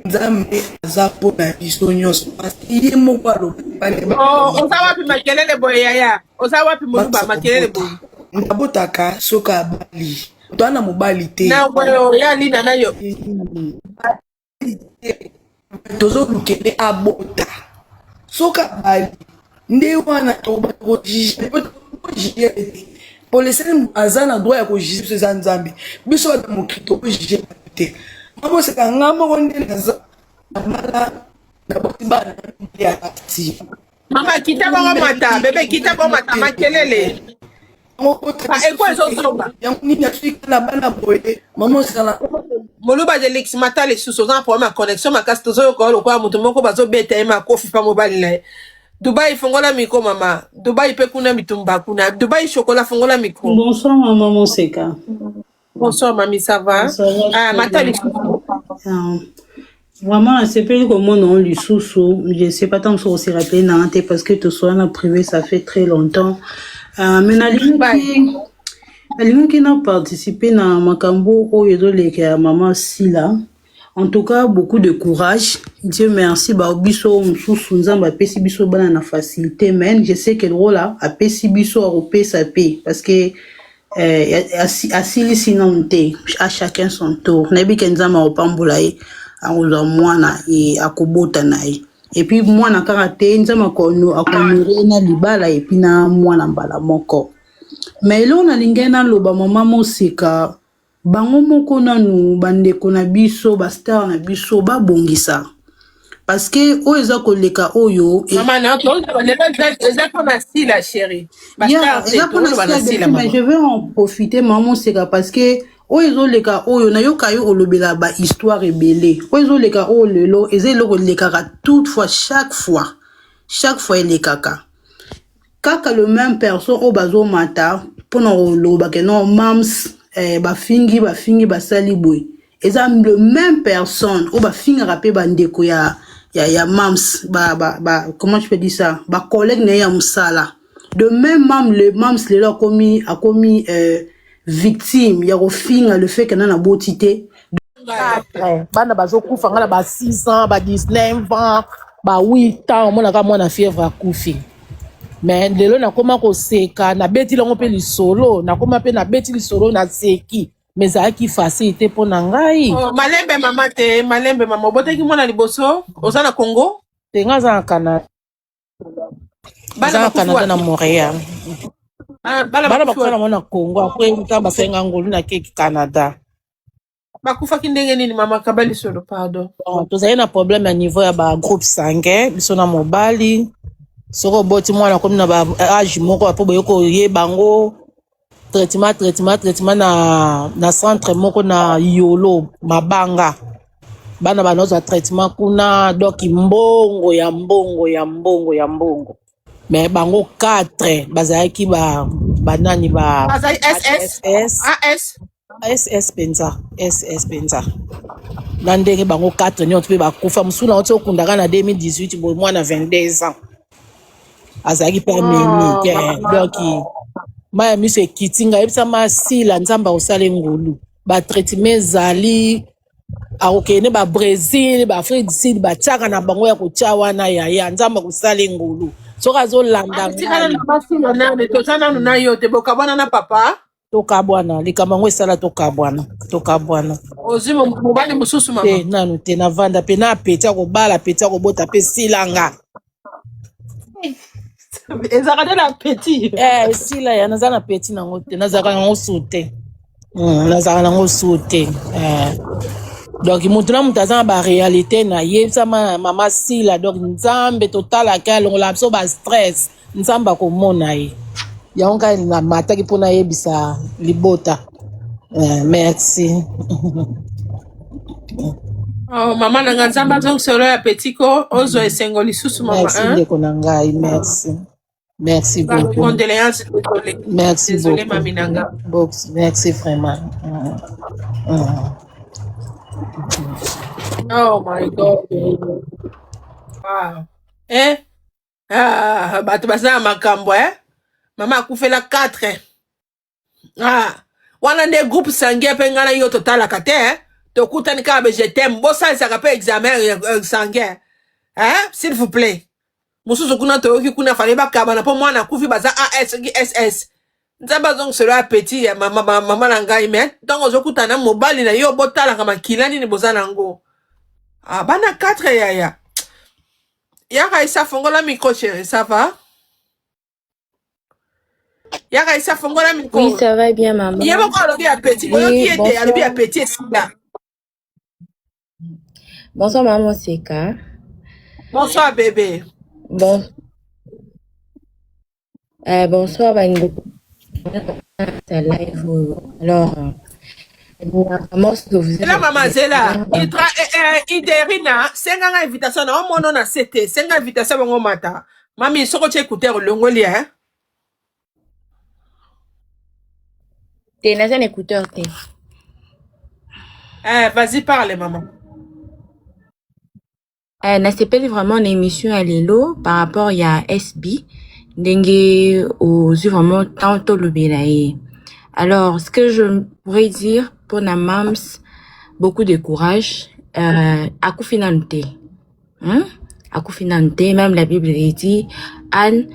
nzambe aza po na biso nyonso parce que ye moko alobane oza wapi makelele boye yaya oza wapi moluba makelele boye ndabotaka soka abali twana mobali te na boyo ya lina na yo tozolukele abota soka bali nde wana tokojije poleseni aza na droit ya kojije biso eza nzambe biso bata mokili tokojije te mamoseka nga moko nde naza namala na boti bana ya kati mama kita bango mata bebe kita bango mata makelele ekwe ezosomba yango nini afikala bana boye mamoseka moluba Delix mata lisusu oza na problème ya connexion makasi tozoyoka lokola moto moko bazobeta ye makofi pa mobali na ye Dubai fongola miko mama Dubai pe kuna mitumba kuna Dubai chocolat fongola miko. Bonsoir maman Moseka. Bonsoir mamie, ça va? Ah mata lisusu. Vraiment, c'est pas comment non lisusu, je sais pas tant que ça se rappeler non parce que tout soit en privé ça fait très longtemps. Mais na qui n'a participé dans makambo oyo les maman Sila. En tout cas, beaucoup de courage. Dieu merci. Ba biso msusu nzamba pesi biso bana na facilité mais je sais que le rôle là a pesi biso a repé sa paix parce que asili sinon te à chacun son tour. Nebi kenzama opambola ye akoza mwana e akobota na ye. Et puis mwana karate nzama kono akonore na libala et puis na mwana mbala moko. Mais là on a lingena loba mama Moseka bango moko nanu bandeko na biso ba star na biso ba bongisa parce que oza koleka oyo maman non eza comme si la chérie mais je vais en profiter maman Seka parce que ozo leka oyo na yoka yo olobela ba histoire ebele ozo leka o lelo ezelo koleka toutefois chaque fois elekaka kaka le même personne o bazo mata pona loba que non mams bafingi basali boy eza le même personne o bafinga rapé bandeko ya mams comment je peux dire ça ba collègue na ya musala de même le mams le a commis victime ya kofinga le fait que na botité bana bazokufa ngala ba 6 ans ba 19 ans ba 8 ans mona ka mwana fièvre akufi. Mais lelo na koma ko seka na beti longo pe lisolo na koma pe na beti lisolo na seki mais za ki facilité pour na ngai malembe mama te malembe mama boteki mwana liboso oza na Congo te nga za na Canada bana Canada na Montréal bana bakufa na mwana Congo après nta basenga ngolu na keki Canada bakufa kindenge nini mama kabali solo pardon tozali na problème à niveau ya ba groupe sanguin biso na mobali soko boti mwana komi na ba age moko apo boyoko ye bango traitement na centre moko na Yolo Mabanga. Bana banozwa traitement kuna donc mbongo ya mbongo. Mais bango 4 bazalaki banani ba SS penza na ndenge bango 4 nyonso mpe bakufa mosula oti okundaka na 2018 boye mwana 22 ans azalaki mpe ameni donc maya miso ekiti ngai yebisa masila nzambe akosala ngolu batraitement ezali akokende Brésil Afrique du Sud batiaka na bango ya kotia wana yaya nzambe akosala ngolu soki azolanda tozana na yo te bokabwana na papa tokabwana likambo yango esala tokabwana ozwi mobali mosusu mama te nanu te navanda mpe na apeti akobala apeti akobota mpe silanga ezalaka te na peti esila ya naza na peti nango te nazalaka nango su te donc moto na moto aza na baréalité na ye sama mama sila donc nzambe totalaka alongola biso bastress nzambe akomona ye yango kaka na mataki mpo nayebisa libota merci mama nanga nzambe azongiselo ya petiko ozwa esengo lisusu mama merci ndeko na ngai merci beaucoup condoléances merci désolé mami nanga merci vraiment oh my god wow bato baza na makambo mama akufela 4 wana nde groupe sanguin mpe ngai na yo totalaka te tokutani kaka bejetem bosalisaka mpe examen sanguin s'il vous plaît mosusu kuna toyoki kuna fale bakabana mpo mwana akufi baza ASS nzambe azongiselo ya peti ya mama na ngai me ntango ozokutana na mobali na yo botalaka makila nini boza nango bana 4 yaya yaka isa fongola micro chérie ça va yaka isa fongola micro oui ça va bien maman yebo ko alobi ya peti boyoki ete alobi ya peti esila bonsoir maman Seka bonsoir bébé bonsoir Bango ta live alors comment est-ce que vous êtes là maman Zela iderina senga invitation na omono na CT senga invitation bango mata mami soko che écouteur longoli t'es dans un écouteur t'es vas-y parle maman n'a pas vraiment une émission à l'élo par rapport il y a SB dengue aux yeux vraiment tantôt le belaye. Alors ce que je pourrais dire pour la mams beaucoup de courage akufinante akufinante même la Bible dit Anne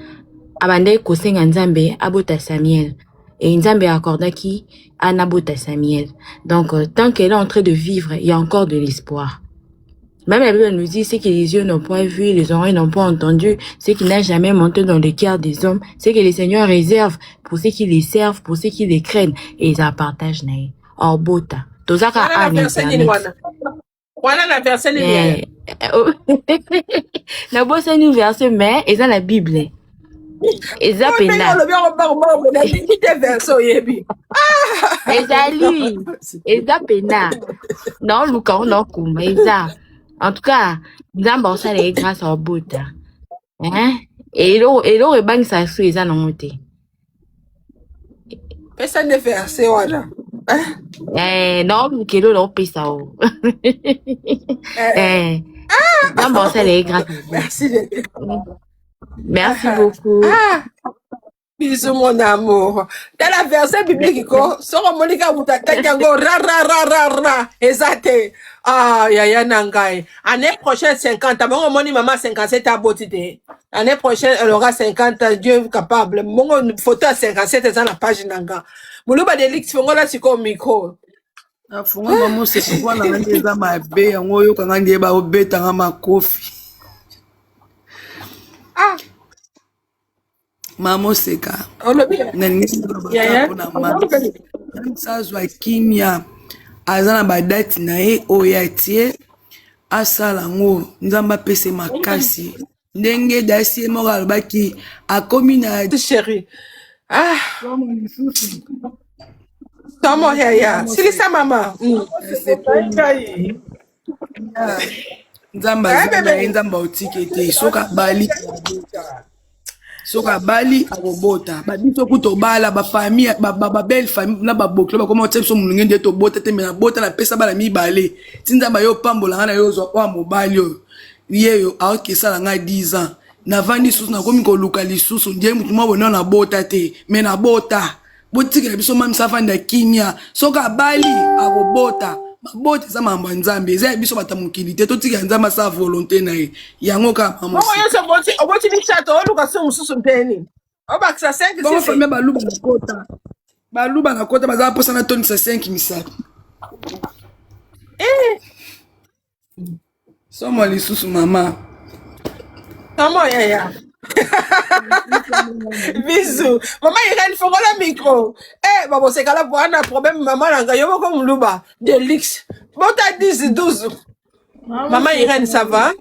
abande kosenga nzambe abota Samuel et nzambe accordaki Anne abota Samuel donc tant qu'elle est en train de vivre il y a encore de l'espoir. Même la Bible nous dit, ce que les yeux n'ont pas vu, les oreilles n'ont pas entendu, ce qui n'a jamais monté dans le cœur des hommes, ce que les Seigneurs réservent pour ceux qui les servent, pour ceux qui les craignent, et ils en partagent. Or, bota. Tozaka a voilà la verset na bossa ni verset mais ils ont la Bible. Ils ont pena. Ils ont pena. Non, Lucas, non, comme ils ont. En tout cas, nzambe osala ye grâce à bota. Et elo bang sa su eza na mote. Pesa ne verset wala. Non, Lukelo lo pesa o. Nzambe osala ye grâce. Merci beaucoup. Bisous mon amour. Dans la verset biblique ko, soko monika mutataki yango ra ezate. Yaya nangai. Année prochaine 50 ans. Bon, moni maman 57 à beauté. Année prochaine elle aura 50 ans. Dieu capable. Mon photo à 57 dans la page nanga. Muluba de lix fongola siko micro. Fongola maman c'est quoi na ngandi za mabe yango yo kanga ndiye ba obeta nga makofi. Maman Seka. Sazwa kimia azana badati na ye oyatie asala ngo nzamba pese makasi ndenge dasi mo alobaki akomi na chérie Ah, tomo yaya. Silisa mama. Nzamba Eh, zala bébé. nzamba otike te soka bali soka bali akobota babiso kuto bala ba famille ba belle famille na ba boklo ba koma tseso mulunge nde to bota te me na bota na pesa bala mibale tinzamba yo pambola ngana yo zo kwa mobali yo yeyo aokesala nga 10 ans navandi susu nakomi koluka lisusu ndiye mutu mwa bona na bota te me na bota botikela biso mamisa avanda kimia soka bali akobota mabota eza mambo ya nzambe eza ya biso bata mokili te totikela nzambe asa volonté na ye yango kaka Mama yose oboti ni chato oluka so mususu mpeni. Obakisa 5 bongo 6. famille baluba na kota baza baposa na tonisa 5 misato somo lisusu mama Tomo yaya. Bisous. Maman Irène Fongola micro. Eh, babo c'est kala pour un problème maman langa yo comme luba de luxe. Bon t'as 10 12. Maman Irène ça va?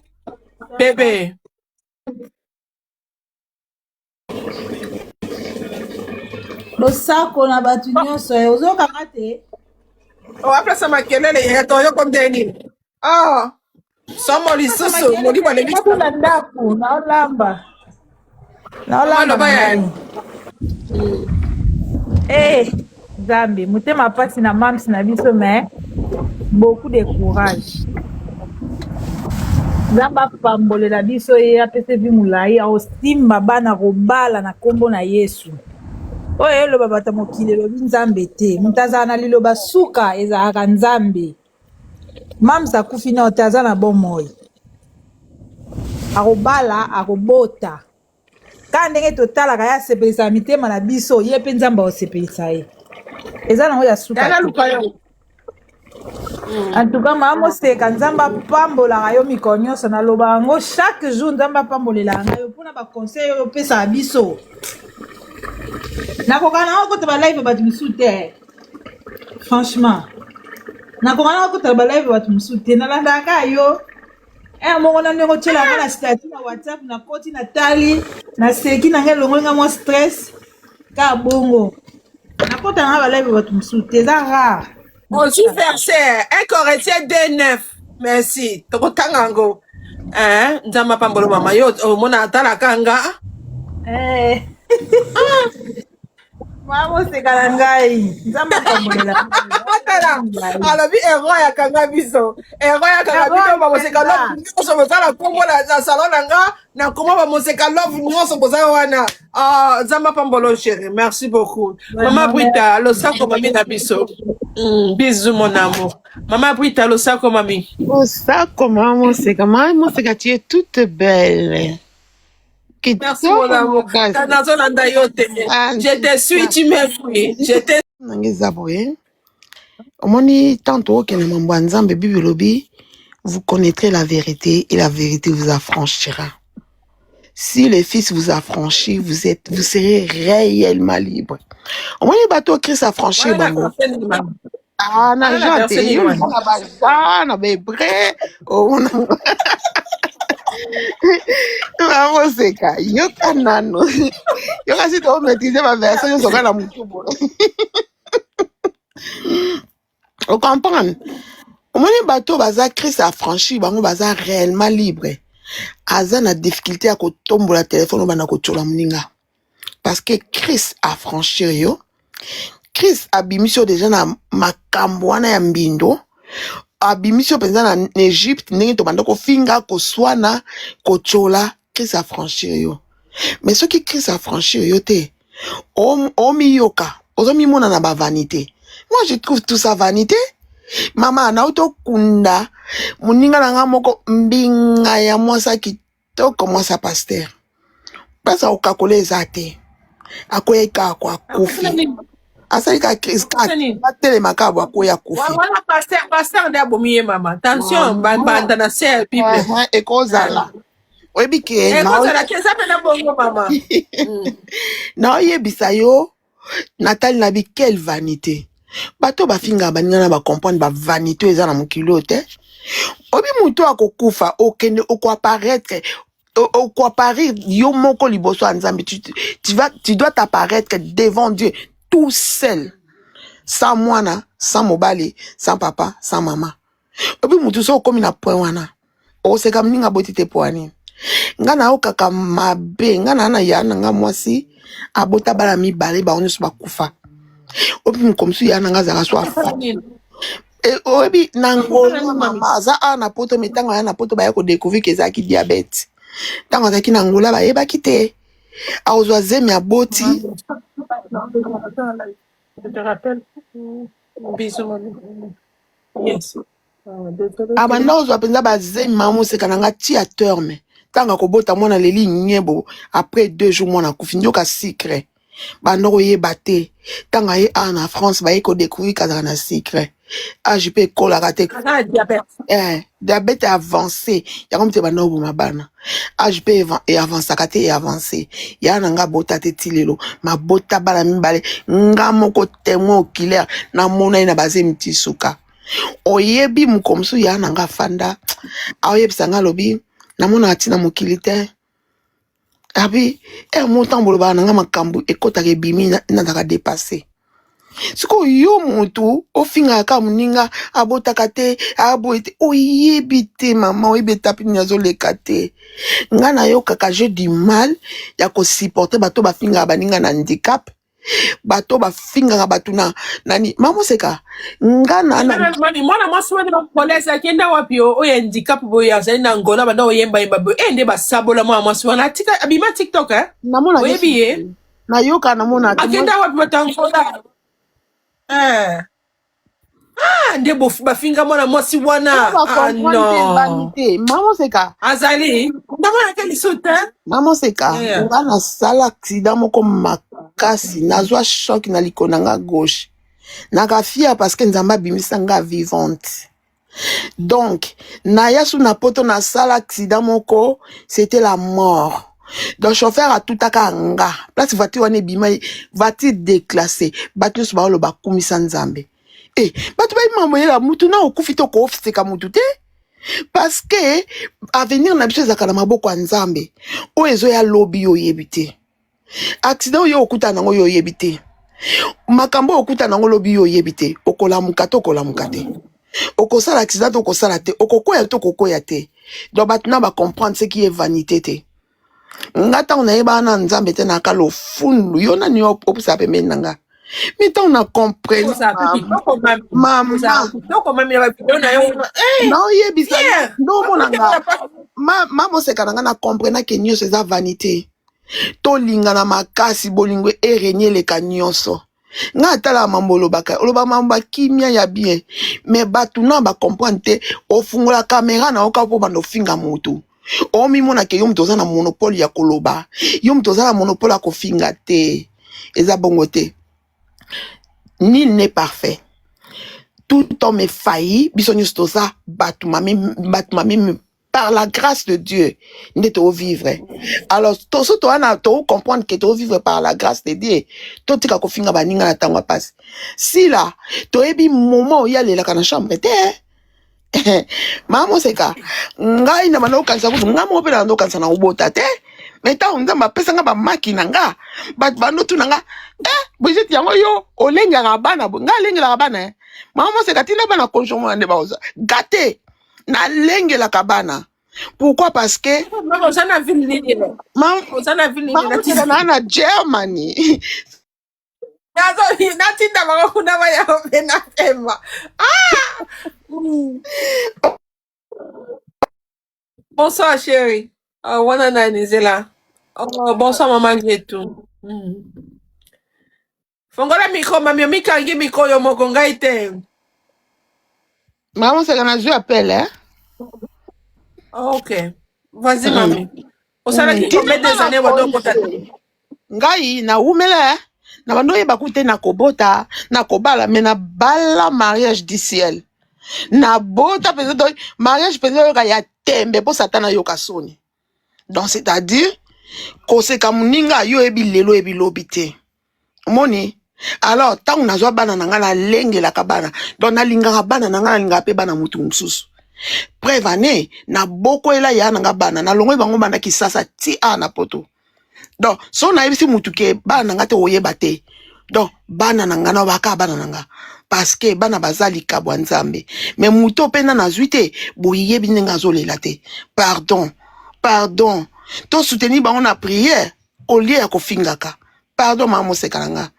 Bébé. losako na bato nyonso ozokanga te Oh après ça makelele ya to yo comme deni. Ah. Somo lisusu moli bale luxe. na ndako naolamba Mama baya. Nzambe motema pasi na mamsi na biso mais beaucoup de courage nzambe apambolela biso ye apesa vi molai aosimba bana kobala na nkombo na yesu oyo eloba bato mokili elobi nzambe te moto azala na liloba suka ezalaka nzambe mamsi akufi nao te aza na bomoi akobala akobota kaka ndenge totalaka ye asepelisa mitema na biso ye mpe nzambe aosepelisa ye eza nango ya suka te. En tout cas mama moseka nzambe apambolaka yo mikolo nyonso naloba yango chaque jour nzambe apambolelaka yo mpona baconseil oyo opesaka biso nakoka nango kotala balive bato mosusu te franchement nakoka nango kotala balive bato mosusu te nalandaka yo moko na ndenge otyelanga na stati na whatsapp nakoti natali naseki na ngai elongolinga mwa stress kaka bongo nakota nanga balive bato mosusu te eza rare. On joue verset 1 Corinthiens 2:9. Merci. Tokotangango. Nzamba pambolo mama yo mona atala kanga. Mama oseka na ngai nzambe apambolela alobi ero ya kanga biso ero ya kanga biso bamoseka love nyonso bozala kombo na salon na nga na koma bamoseka love nyonso bozala wana nzambe apambolo chéri merci beaucoup mama Brita losako mami na biso bisous mon amour mama Brita losako mami osako mama moseka tu es toute belle. Merci mon amour. Je te suis, tu m'aimes. Je te suis. Omoni tanto okene mambo nzambe bibelobi vous connaîtrez la vérité et la vérité vous affranchira. Si le Fils vous affranchit, vous serez réellement libre. Omoni bato Christ affranchir bango. Ah na jante na bebre Mamoseka, yoka nano. Yoka si to maîtriser ma version, yo soka na mutu bo. On comprend. Omoni bato baza Christ affranchi, bango baza réellement libre. Aza na difficulté à kotombola téléphone bana ko tchola mninga. Parce que Christ affranchi yo. Christ abimisio déjà na makambo wana ya mbindo. Abimisio penza na Egypte ndenge to banda ko finga ko swana ko chola Christ affranchir yo mais ce qui Christ affranchir yo te omi yoka ozomi mona na ba vanité. Moi je trouve tout ça vanité. Mama na auto kunda muninga na nga moko mbinga ya mwasa kitoko mwasa pasteur pasa okakole ezate akoyeka kwa kufi asalika Christ batele makabo akoya kufi voilà pasteur nde abomiye mama attention banda na ser bible ekozala oyebike ekozala keza mpe na bongo mama na oyebisa yo natali na bi quelle vanité bato bafinga baninga na bacomprendre bavanité eza na mokili te obi mutu akokufa okende okoapparaître au quoi parir yo moko liboso ya Nzambe, tu dois t'apparaître devant Dieu tout seul, sans mwana, sans mobali, sans papa, sans maman. Et puis mutu so komi na point wana o se kam ninga boti te poani ngana o kaka mabe ngana na yana nga mwasi abota bala mibale ba onyo ba kufa opi mkomsu yana nga zaka so afa e obi nangola mama za ana poto metanga yana poto ba yako découvrir que zaki diabète tanga zaki nangola ba yeba kite aozwa zemi aboti. Je te rappelle. Bisous, maman. Yes. Abanda ozwa penza ba zemi mamu se kananga ti a terme tanga kobota mwana leli nyebo après 2 jours mwana kufi ndoka secret bandoko yeba te tanga ye en France ba yeko découvrir kazaka na secret je peux kola kate diabète avancé ya comme te banda obuma bana je peux avancer kate et avancer ya nanga bota te tilelo ma bota bala mibale nga moko témoin oculaire na mona ina baze mtisuka oyebi mukomsu ya nanga fanda oyebisa nga lobi namona atina mokili te abi motambolo ba nanga makambu ekotaka ebimi nazaka dépassé siko yo mutu ofinga ka muninga abotaka te aboete oyebi te mama oyebi tapi nazoleka te nga na yo kaka j'ai du mal ya ko supporter bato bafinga baninga na handicap bato bafinga bato na nani mama seka nga na mwana mwasi wana bakolesa kenda wapi oyo handicap boyo azali na ngola banda oyemba yemba boyo ende basabola mwana mwasi wana atika abima TikTok namona oyebi ye nayoka namona akenda wapi batangola nde bafinga mwana mwasi wana non mama seka azali ndamona ke lisute mama seka nga na sala accident moko makasi nazwa choc na likolo nga gauche nakafia parce que Nzambe abimisa nga vivante donc naya su na poto na sala accident moko c'était la mort. Donc chauffeur a tout nga place voiture wana ebima voiture déclassée bato so baolo bakumisa Nzambe bato bayimamoyela mutu na okufi to koofiseka mutu te parce que avenir na biso ezaka na maboko ya Nzambe oyo ezoya lobi oyebi te accident oyo okuta nango yo oyebi te makambo okuta nango lobi yo oyebi te okolamuka te okolamuka te okosala accident okosala te okokoya te okokoya te donc bato na bacomprendre ce qui est vanité te nga tango nayeba na Nzambe te nakala ofundu yo nani opusala pembeni na nga mi tango na comprendre mama naoyebisa nomona nga mama oseka na nga na comprendre ke nyonso eza vanité tolinga na makasi bolingo erenye eleka nyonso nga atala mambo oloba mambo kimia ya bien mais bato na bacomprendre te ofungola kamera na oka po bando finga motu omimona ke yo mutu oza na monopole ya koloba yo mutu oza na monopole ya kofinga te eza bongo te. Nul n'est parfait, tout homme est failli biso nyonso toza bato mami par la grâce de Dieu nde to vivre alors toso to ana to comprendre que to vivre par la grâce de Dieu to tika kofinga baninga na tango passe si là to ebi moment ya lela kana chambre te mama seka ngai na bana okanisa kutu nga mo pela ndo kanisa na ubota te meta Nzambe apesa nga ba maki na nga bat bano tu na nga Brigitte yango yo olengaka bana nga lengela bana mama seka tina bana conjoint nde baoza gâté na lengelaka bana. Pourquoi? Parce que na Germany bonsoir chérie. Wana na nizela. Bonsoir maman Gretou. Fongola micro mami mikangi micro yo moko ngai te. Maman c'est kana je appelle hein. Ok. Vas-y mami. Osala ki combien des années wado kota. Ngai na umela na bando yeba kute na kobota na kobala mais na bala mariage du ciel. Na bota peza do mariage peza yo ya tembe po satana yo kasoni. Donc c'est-à-dire koseka muninga yo ebi lelo ebi lobite. Moni alors tant nazwa bana nanga na lenge la kabana donc na linga bana nanga na linga pe bana mutu mususu preuve ane na boko ela ya nanga bana na longo bango bana kisasa ti na poto donc so na yebisi mutu ke bana nanga te oyeba te donc bana nanga na baka bana nanga parce que bana bazali kabwa nzambe mais muto pena na zuite boyebi nanga zolela te pardon to soutenir bango na prière au lieu ya kofingaka pardon mama sekalanga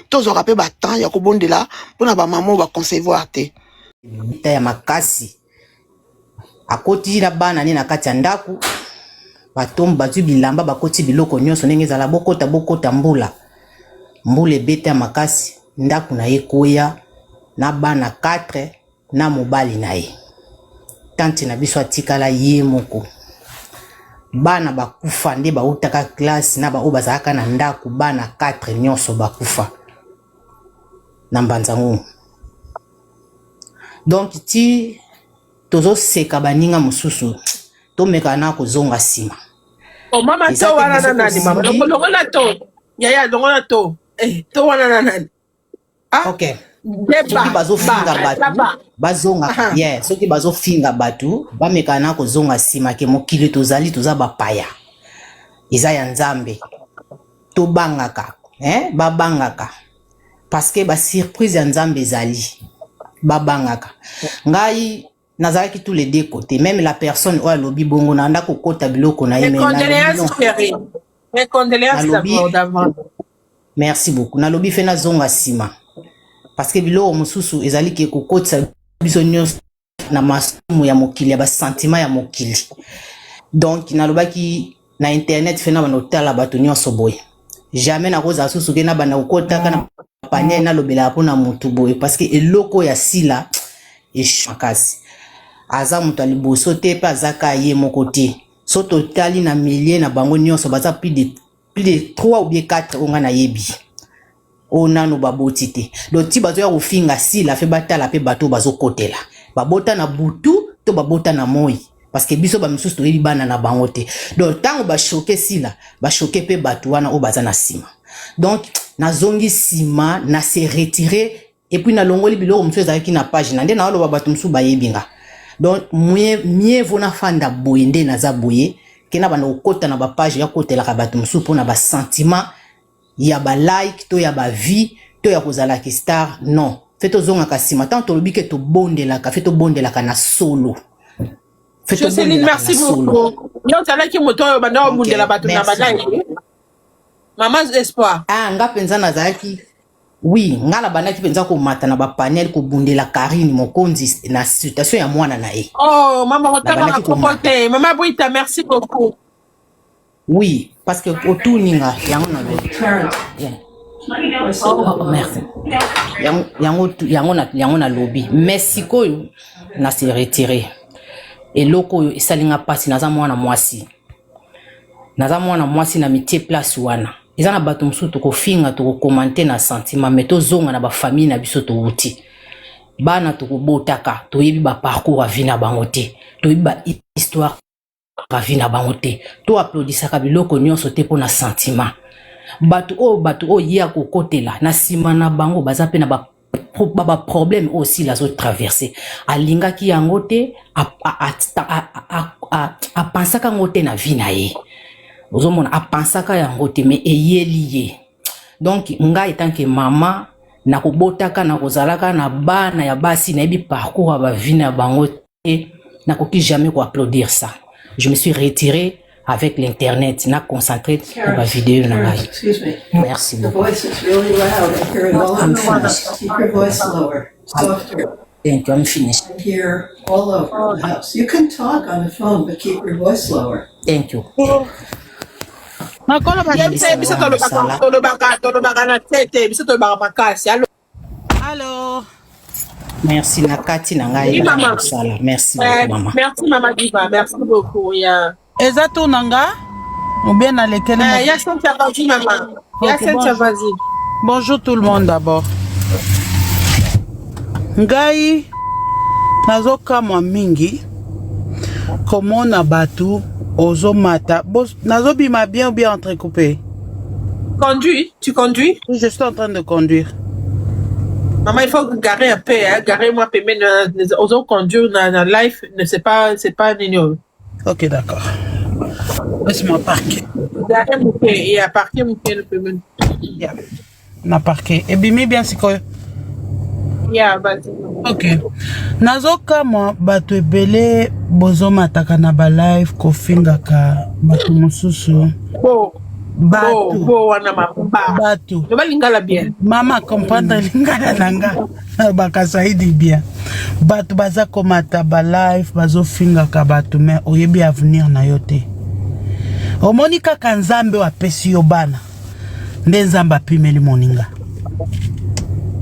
to zo rappel ba temps ya kobondela pona ba mama ba concevoir te ta ya makasi akoti na bana ni na kati ya ndaku batomba batu bilamba bakoti biloko nyonso ndenge ezala bokota mbula ebeta makasi ndaku na ye koya na bana 4 na mobali na ye tanti na biso atikala ye moko bana bakufa nde bautaka classe na ba bazalaka na ndaku bana 4 nyonso bakufa na mbanzango donc ti tozo seka baninga mususu to meka na kozonga sima mama to wana na nani mama longola to yaya longola to to wana na nani okay soki bazofinga batu bazonga soki bazofinga batu bameka na kozonga sima ke mokili tozali toza bapaya eza ya nzambe tobangaka babangaka parce que ba surprise ya nzambe ezali babangaka ngai nazalaki tous les deux côtés même la personne oyo alobi bongo na ndako kota biloko na ye merci beaucoup nalobi fe nazonga sima parce que biloko mosusu ezali ke kokotisa biso nyonso na masumu ya mokili ya basentiment ya mokili donc nalobaki na internet fe na banotala bato nyonso boye jamais nakozala susu ke na bana kokotaka na panye nalobela mpona motu boye parce que eloko ya sila makasi aza mutu aliboso te pe azaka ye moko te so totali na milie na bango nyonso baza plus de 3 ou bien 4 onga na yebi onano baboti te donc ti bazo ya kofinga sila fe batala pe bato bazokotela babota na butu to babota na moi parce que biso bamisusu toyebi bana na bango te donc tango bashoke sila bashoke pe bato wana o baza na sima donc nazongi sima na se retirer et puis na longoli biloko musu ezalaki na page na nde na oloba bato musu bayebinga donc mieux vaut na fanda boye nde naza boye ke na bana okota na ba page ya kotelaka bato musu pona ba sentiment ya ba like to ya ba vie to ya kozala ki star non fait ozonga kasima tant to lobi ke to bondelaka fait to bondelaka na solo Joseline merci beaucoup yo tala ki moto yo banda bondela bato na balai maman espoir nga penza nazalaki oui ngala banaki penza ko mata na ba panel ko bundela Karine Mokonzi na situation ya mwana na ye oh mama otaka kokote mama Bwita merci beaucoup oui parce que otuninga yango na merci yango na lobby merci koyo na se retirer et loko yo esalinga pasi naza mwana mwasi na métier place wana eza na bato musu to kofinga to commenter na sentiment mais to zonga na ba famille na biso to uti bana to kobotaka to yebi ba parcours a vie na bango te to yebi ba histoire a vie na bango te to applaudissaka biloko nyonso te pona sentiment bato o ya kokotela na sima na bango baza pe na ba problème aussi la zo traverser alinga ki yango te a pensaka ngote na vie na ye ozomona apensaka yango te mais eyeli donc nga etant que mama na kobotaka na kozalaka na bana ya basi na yebi parcours ba vie na bango te na koki jamais ko applaudir ça je me suis retiré avec l'internet na concentré sur la vidéo na ngai merci beaucoup thank you I'm finished here all over the house you can talk on the phone but keep your voice lower thank you alors merci nakati na ngai sala merci maman merci maman Diva merci beaucoup ya Ezato nanga ou bien dans lesquels ya Cynthia vas-y maman ya Cynthia vas-y bonjour tout le monde d'abord ngai nazoka mwa mingi komona batu ozomata nazobima bien ou bien entrecoupé tu conduis je suis en train de conduire Maman, il faut garer un peu, hein. Garer moi, mais aux autres conduire dans life, c'est pas nino. Ok, d'accord. Laisse-moi parquer. Garer mon pied, il y a parqué mon pied le paiement. Yeah. Na parquet. Et bimi bien c'est quoi? Yeah, vas-y. Ok. Nazoka moi bato ebele bozo mataka na ba live kofingaka bato mosusu. Bato wana mamba. Bato. Le lingala bien. Mama comprendre lingala nanga. Bakasaidi bien. Bato baza komata ba live bazo fingaka bato mais oyebi avenir na yote. Omoni kaka nzambe wa pesi yo bana. Nde nzambe apimeli moninga.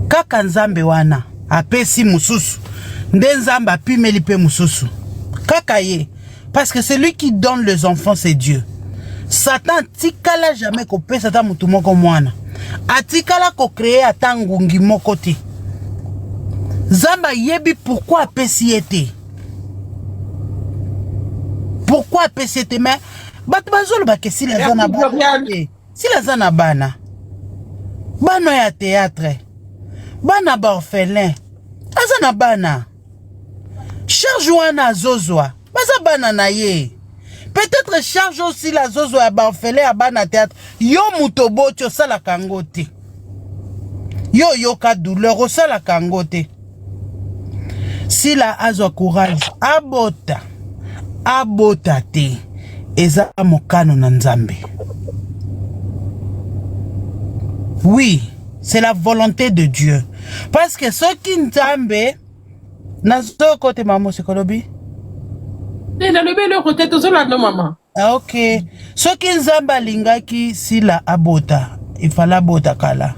Kaka nzambe wana apesi mususu. Nde nzambe apimeli pe mususu. Kaka ye. Parce que celui qui donne les enfants c'est Dieu. Satan tikala jamais ko pesa ta mutu moko mwana. Atikala ko créer ata ngungi moko te. Zamba yebi pourquoi apesi ete. Pourquoi apesi ete mais bato bazolo bake si la zana bana. Si la zana bana. Bana ya théâtre. Bana ba orphelin. Azana bana. Charge wana zozwa. Baza bana na ye. Peut-être charge aussi la zozo ya ba orphelin ya bana théâtre. Yo mutobochi osala kangote. Yo ka douleur osala kangote. Si la azwa courage abota. Abota te. Eza mokano na nzambe. Oui, c'est la volonté de Dieu. Parce que ce qui nzambe na zo kote maman sekolobi. Dans le bel côté tout cela non maman. Ah ok. Ce qui nzambe lingaki si la abota, il fallait abota kala.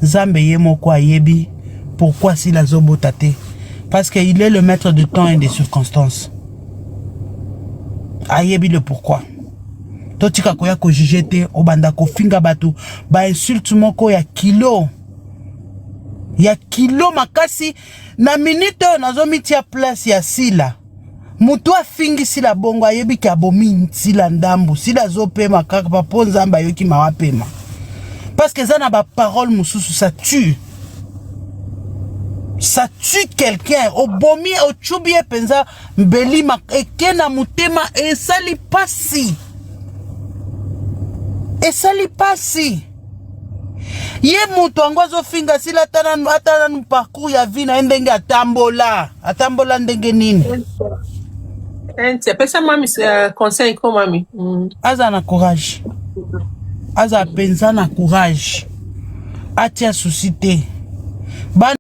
Nzambe yemo kwa yebi pourquoi si la zo bota te? Parce qu'il est le maître de temps et des circonstances. Ayebi le pourquoi. Totika koya ko jijete obanda ko finga batu ba insulte moko ya kilo. Ya kilo makasi na minute nazo mitia place ya sila. Mutu afingi sila bongo ayebi ki abomi sila ndambu sila zo pema kaka pa po nzamba yoki mawa pema. Parce que ça n'a pas parole mususu ça tue. Ça tue quelqu'un. Obomi ochubi penza mbeli ekena mutema et sali pasi. Et sali pasi. Ye mutu angozo finga sila atana parcours ya vie na ndenge atambola. Atambola ndenge nini? C'est pas ça mami c'est conseil comme mami. Aza na courage. Aza penza na courage. Atia suscité.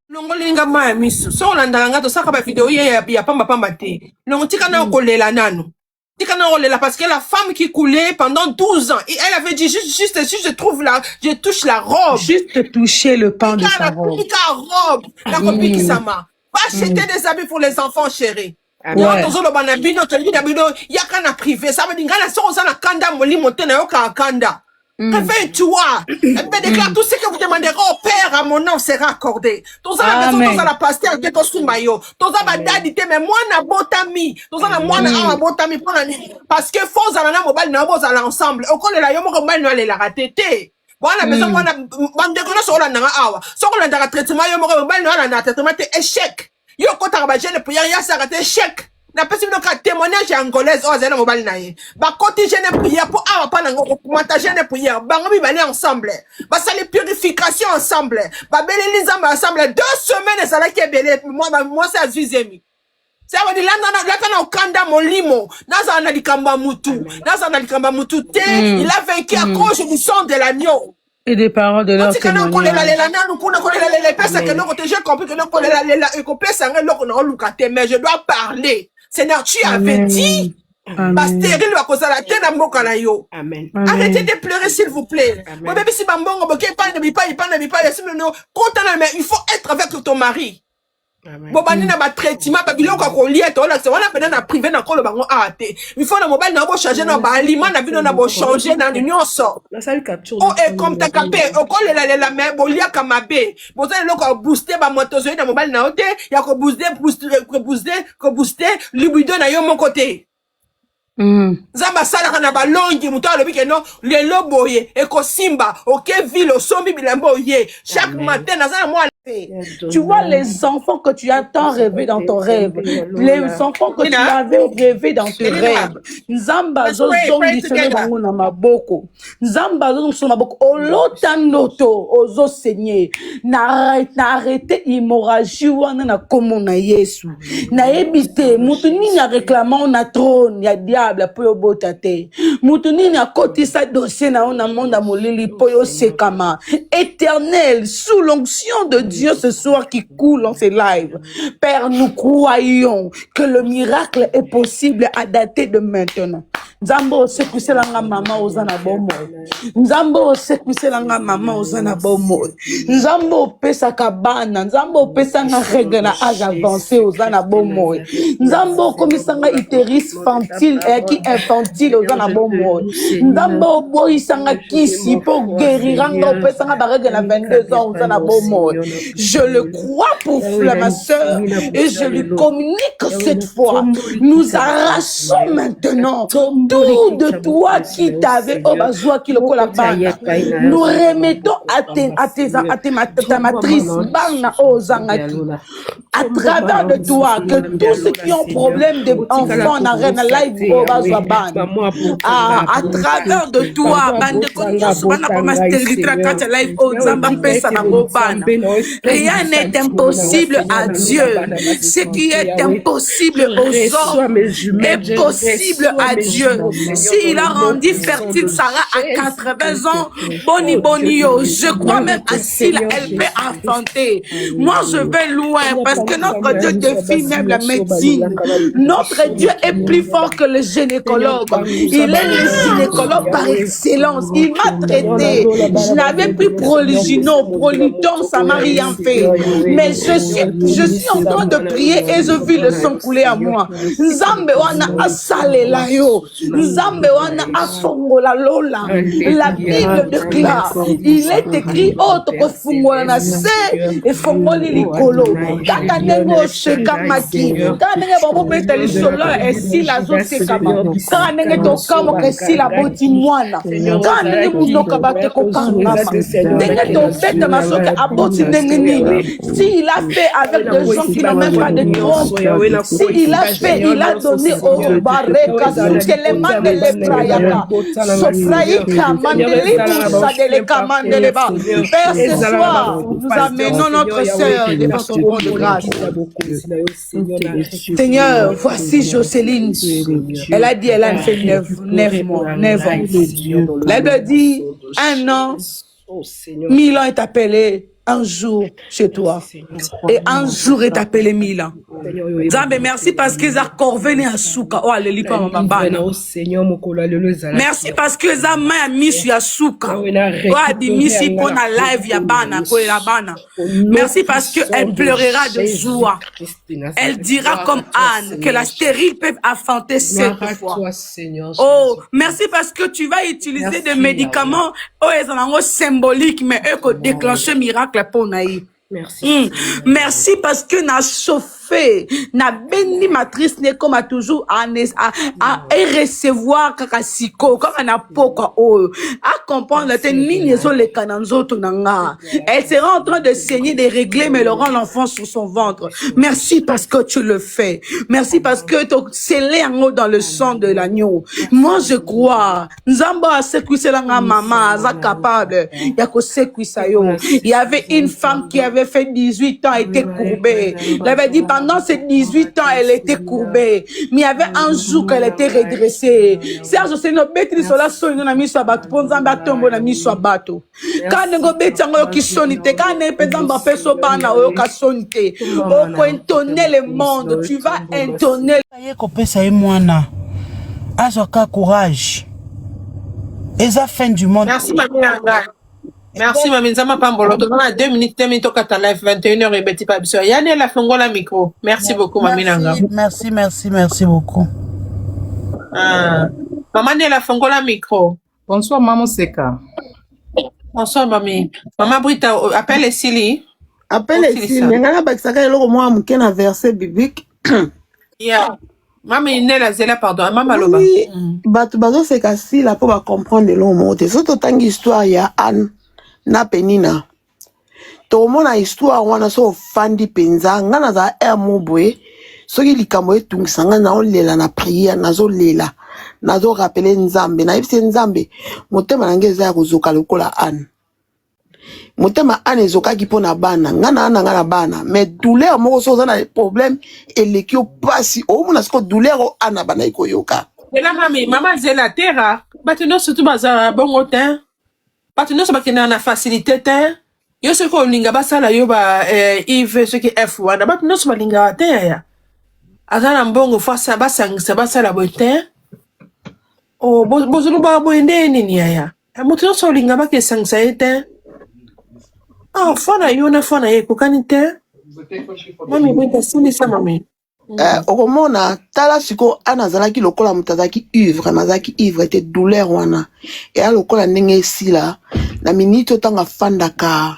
Longolinga maya miso. So landanga to saka ba vidéo ya pamba te. Non tika na kolela nano. Tika na kolela parce que la femme qui coulait pendant 12 ans et elle avait dit juste si je trouve là, je touche la robe. Juste toucher le pan de sa robe. robe. La copine qui s'ama. Va acheter des habits pour les enfants chéris. Non, tozo lo bana bino to bina bino yaka na privé. Ça veut dire ngana so na kanda moli monte na yoka kanda. Réveille-toi. Déclare tout ce que vous demanderez au Père à mon nom sera accordé. Tous la maison, tous la pasteur, que ton soumayo. Tous la badadité, mais moi na botami. Tous la moi na botami pour la parce que faux à la mobile na bos à l'ensemble. Au col la yomo mobile na la ratété. Bon la maison moi na bande de sur la na awa. Sur la na traitement yomo mobile na la traitement échec. Yo kota ba jeune pour ya ça raté échec. Na pesi no ka témoignage angolaise o zena mobile na ye ba koti jeune prière pour awa pa na ngomata jeune prière bango bi bali ensemble ba sali purification ensemble ba beleli nzamba ensemble 2 semaines ça la ki belé moi c'est azizemi ça veut dire là na okanda molimo naza na likamba mutu te il a vaincu à cause du sang de l'agneau et des paroles de leur témoignage. Mais je dois parler. Seigneur, tu avais dit. Arrêtez de pleurer, s'il vous plaît. Il faut être avec ton mari. Bobani na ba traitement ba biloko ko lié to la se wana pena na privé na kolo bango ate il faut na mobile na bo changer na ba aliment na bino na bo changer na nyonso la salle capture oh et comme ta capé o kole la mais bo lia kamabe bo za loko booster ba motozo na mobile na ote ya ko booster libido na yo mon côté Zamba sala na balongi muto alobi ke no lelo boye eko simba oke ville osombi bilambo ye chaque matin na za moi Tu vois les enfants que tu as tant rêvé dans ton rêve, les enfants que tu avais rêvé dans tes rêves. Nzamba zozongi sele bango na maboko. Nzamba zozongi sele maboko. Olota noto ozo Seigneur. Na arrêté hémorragie wana na komo na Yesu. Na ebite mutu nini a réclamant na trône ya diable po yo botate. Mutu nini a kotisa dossier na ona monda molili po yo sekama. Éternel, sous l'onction de Dieu ce soir qui coule en ces lives. Père, nous croyons que le miracle est possible à dater de maintenant. Nzambo sekuse langa mama ozana bomo. Nzambo sekuse langa mama ozana bomo. Nzambo pesa kabana. Nzambo pesa nga règle na âge avancé ozana bomo. Nzambo komisanga iteris infantile ozana bomo. Nzambo boisanga kisi pour guérir anga pesa nga barègle na 22 ans ozana bomo. Je le crois pour ma sœur et je lui communique cette fois. Nous arrachons maintenant tout de toi qui t'avait au besoin qui le collabane. Nous remettons ta matrice bana ozangaki. À travers de toi, que tous ceux qui ont problème d'enfants dans la live au besoin ban. À travers de toi, bande rien n'est impossible à Dieu. Ce qui est impossible aux hommes est possible à Dieu. S'il a rendu fertile Sarah à 80 ans, bonio, je crois même à Sila, elle peut enfanter. Moi, je vais loin parce que notre Dieu défie même la médecine. Notre Dieu est plus fort que le gynécologue. Il est le gynécologue par excellence. Il m'a traité. Je n'avais plus proludon, ça m'a rien fait. Mais je suis en train de prier et je vis le sang couler à moi. Nzambe wana asale la yo. Nzambe wana afongola lola. La Bible déclare, il est écrit autre que fungola na se et fongoli likolo. Kaka nengo shekamaki. Kaka nenge babo beta lisolo et si la zone sekama. Kaka nenge tokamo ke si la boti mwana. Kaka nenge munoka bate ko kangama. Nenge to beta masoka aboti nenge nini. Si il a fait avec des gens qui n'ont même pas de trompe. Si il a fait, il a donné au barreka sukeleman de l'Ebrayaka. Sofraïka mandeli moussa de l'Ekamandeleba. Père, ce soir, nous amenons notre sœur devant ton trône de grâce. Seigneur, voici Jocelyne. Elle a dit, elle a fait 9 mois, 9 ans. La Bible dit, 1 an, 1000 ans est appelé un jour chez toi. Et un jour est appelé 1000 ans. Zambe, merci parce que za corvene à souka. Oh, allez, lipa mama. Merci parce que za ma misu ya souka. Oh, abimisi pour na live ya bana, pour la bana. Merci parce que elle pleurera de joie. Elle dira comme Anne que la stérile peut enfanter 7 fois. Oh, merci parce que tu vas utiliser des médicaments. Oh, ils sont symboliques, mais eux qui déclenchent miracle pour naï. Merci. Merci parce que na chauffé, na béni matrice ne comme a toujours à recevoir kakasiko, comme na poka à comprendre te nini zo les kananzo tonanga. Elle sera en train de saigner, de régler, mais Laurent l'enfant sur son ventre. Merci parce que tu le fais. Merci parce que tu scellé en haut dans le sang de l'agneau. Moi je crois. Nzamba a sécuissé la maman, za capable. Yako sécuissé yo. Il y avait une femme qui avait fait 18 ans, elle était courbée. Elle avait dit pendant ces 18 ans, elle était courbée. Mais il y avait un jour qu'elle était redressée. Serge, c'est une bête qui soit sur une amie soit bateau. Pour un bateau, mon ami soit bateau. Quand on bête qui sonite, quand on peut en faire so bana ou ka sonite. On peut intonner le monde. Tu vas intonner. Ça y est, moi na. Azoka courage. Et ça fin du monde. Merci mamie Anga. Merci mamie Nzama Pambolo. On a 2 minutes au live 21h et petit pas besoin. Yann la fongola micro. Merci beaucoup mamie Nanga. Merci beaucoup. Maman la fongola micro. Bonsoir maman Seka. Bonsoir mamie. Maman Brita appelle Sili. Appelle Sili. Ngana bakisaka eloko moi muke na verset biblique. Yeah. Maman Inela Zela pardon. Maman Loba. Oui. Bato bazo seka Sila pour ba comprendre eloko mote. Soto tangi histoire ya Anne na Penina. tomona histoire wana so fandi penza nga naza mo boye soki likambo etungisa nga naolela na priere nazolela nazorapele nzambe nayebisi nzambe motema na nge eza ya kozoka lokola ane motema ane ezokaki mpo na bana nga na ana nga na bana mais douleur moko so oza na problème eleki yo pasi omona siko douleur o ana bandaki koyoka ela mami mama zela tera bato nyonso tu baza bongo te bato nyonso bakendaka na facilité te yo soki olinga basala yo ba ive soki f wana bato nyonso balingaka te yaya aza na mbongo fo basangisa basala boye te bozoloba boye nde nini yaya moto nyonso olinga bakesangisa ye te fo na yo na fo na ye ekokani te mami boye tasilisa mami okomona tala siko ana azalaki lokola moto azalaki ivre mazalaki ivre te douleur wana eya lokola ndenge esila na miniti otanga afandaka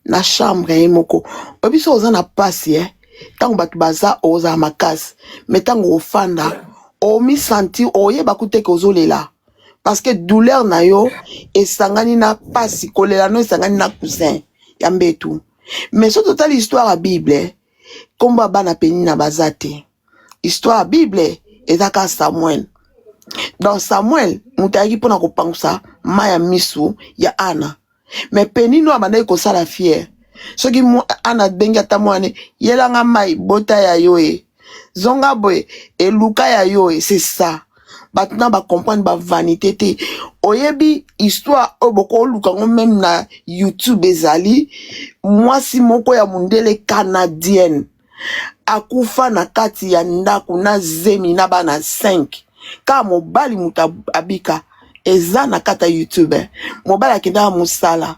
na chambre ye moko oyebi so oza na pasi ntango bato baza ozala makasi me ntango ofanda omisentir oyeba kuteke ozolela parce que douleur na yo esangani na pasi kolela no esangani na cousin ya mbetu mais so totali histoire ya bible komba bana peni na baza te histoire ya bible ezaka Samuel dans Samuel moto ayaki mpona kopangusa ma ya misu ya ana mais penino abandaki kosala fiere soki ana bengi ata mwane yelanga mai bota ya yo zonga boye eluka ya yo c'est ça bato na bacomprendre bavanité te oyebi histoire oyo boko oluka ngo même na YouTube ezali mwasi moko ya mundele canadienne akufa na kati ya ndako na zemi na bana 5 ka mobali muta abika eza na kata YouTube mobali akendaka mosala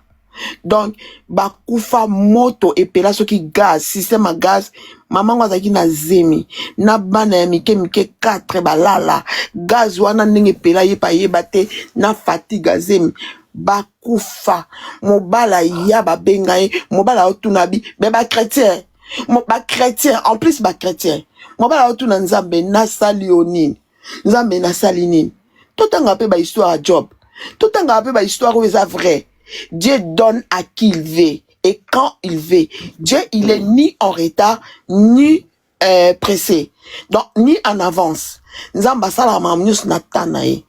donc bakufa moto epela soki gaz système ya gaz mamango azalaki na zemi na bana ya mike mike 4 balala gaz wana ndenge epela yepa yeba te na fatigue zemi bakufa mobala ya babenga ye mobala otuna bi be ba chrétien en plus ba chrétien mobala otuna nzambe nasali onini nzambe nasali nini totanga pe ba histoire ya Job totanga pe ba histoire oyo eza vrai. Dieu donne à qui il veut et quand il veut. Dieu, il est ni en retard, ni pressé. Donc, ni en avance. Nzamba sala mamnyus natanae.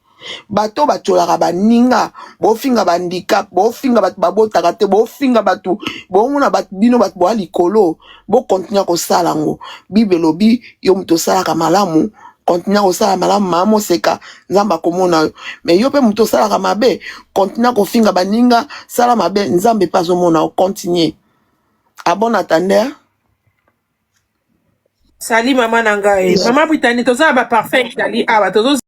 Bato batolaka baninga, bofinga bandicap, bofinga bat babotaka te, bofinga batu, bomuna bat bino bat boa likolo, bo continuer ko salango. Bible lobi yo muto salaka malamu. Continue au sala malamu mamo seka nzamba komona yo mais yo pe muto sala ka mabe continue ko finga baninga sala mabe nzambe pas omona o continue a bon attendeur sali mama nangae mama Brittany toza ba parfait sali aba tozo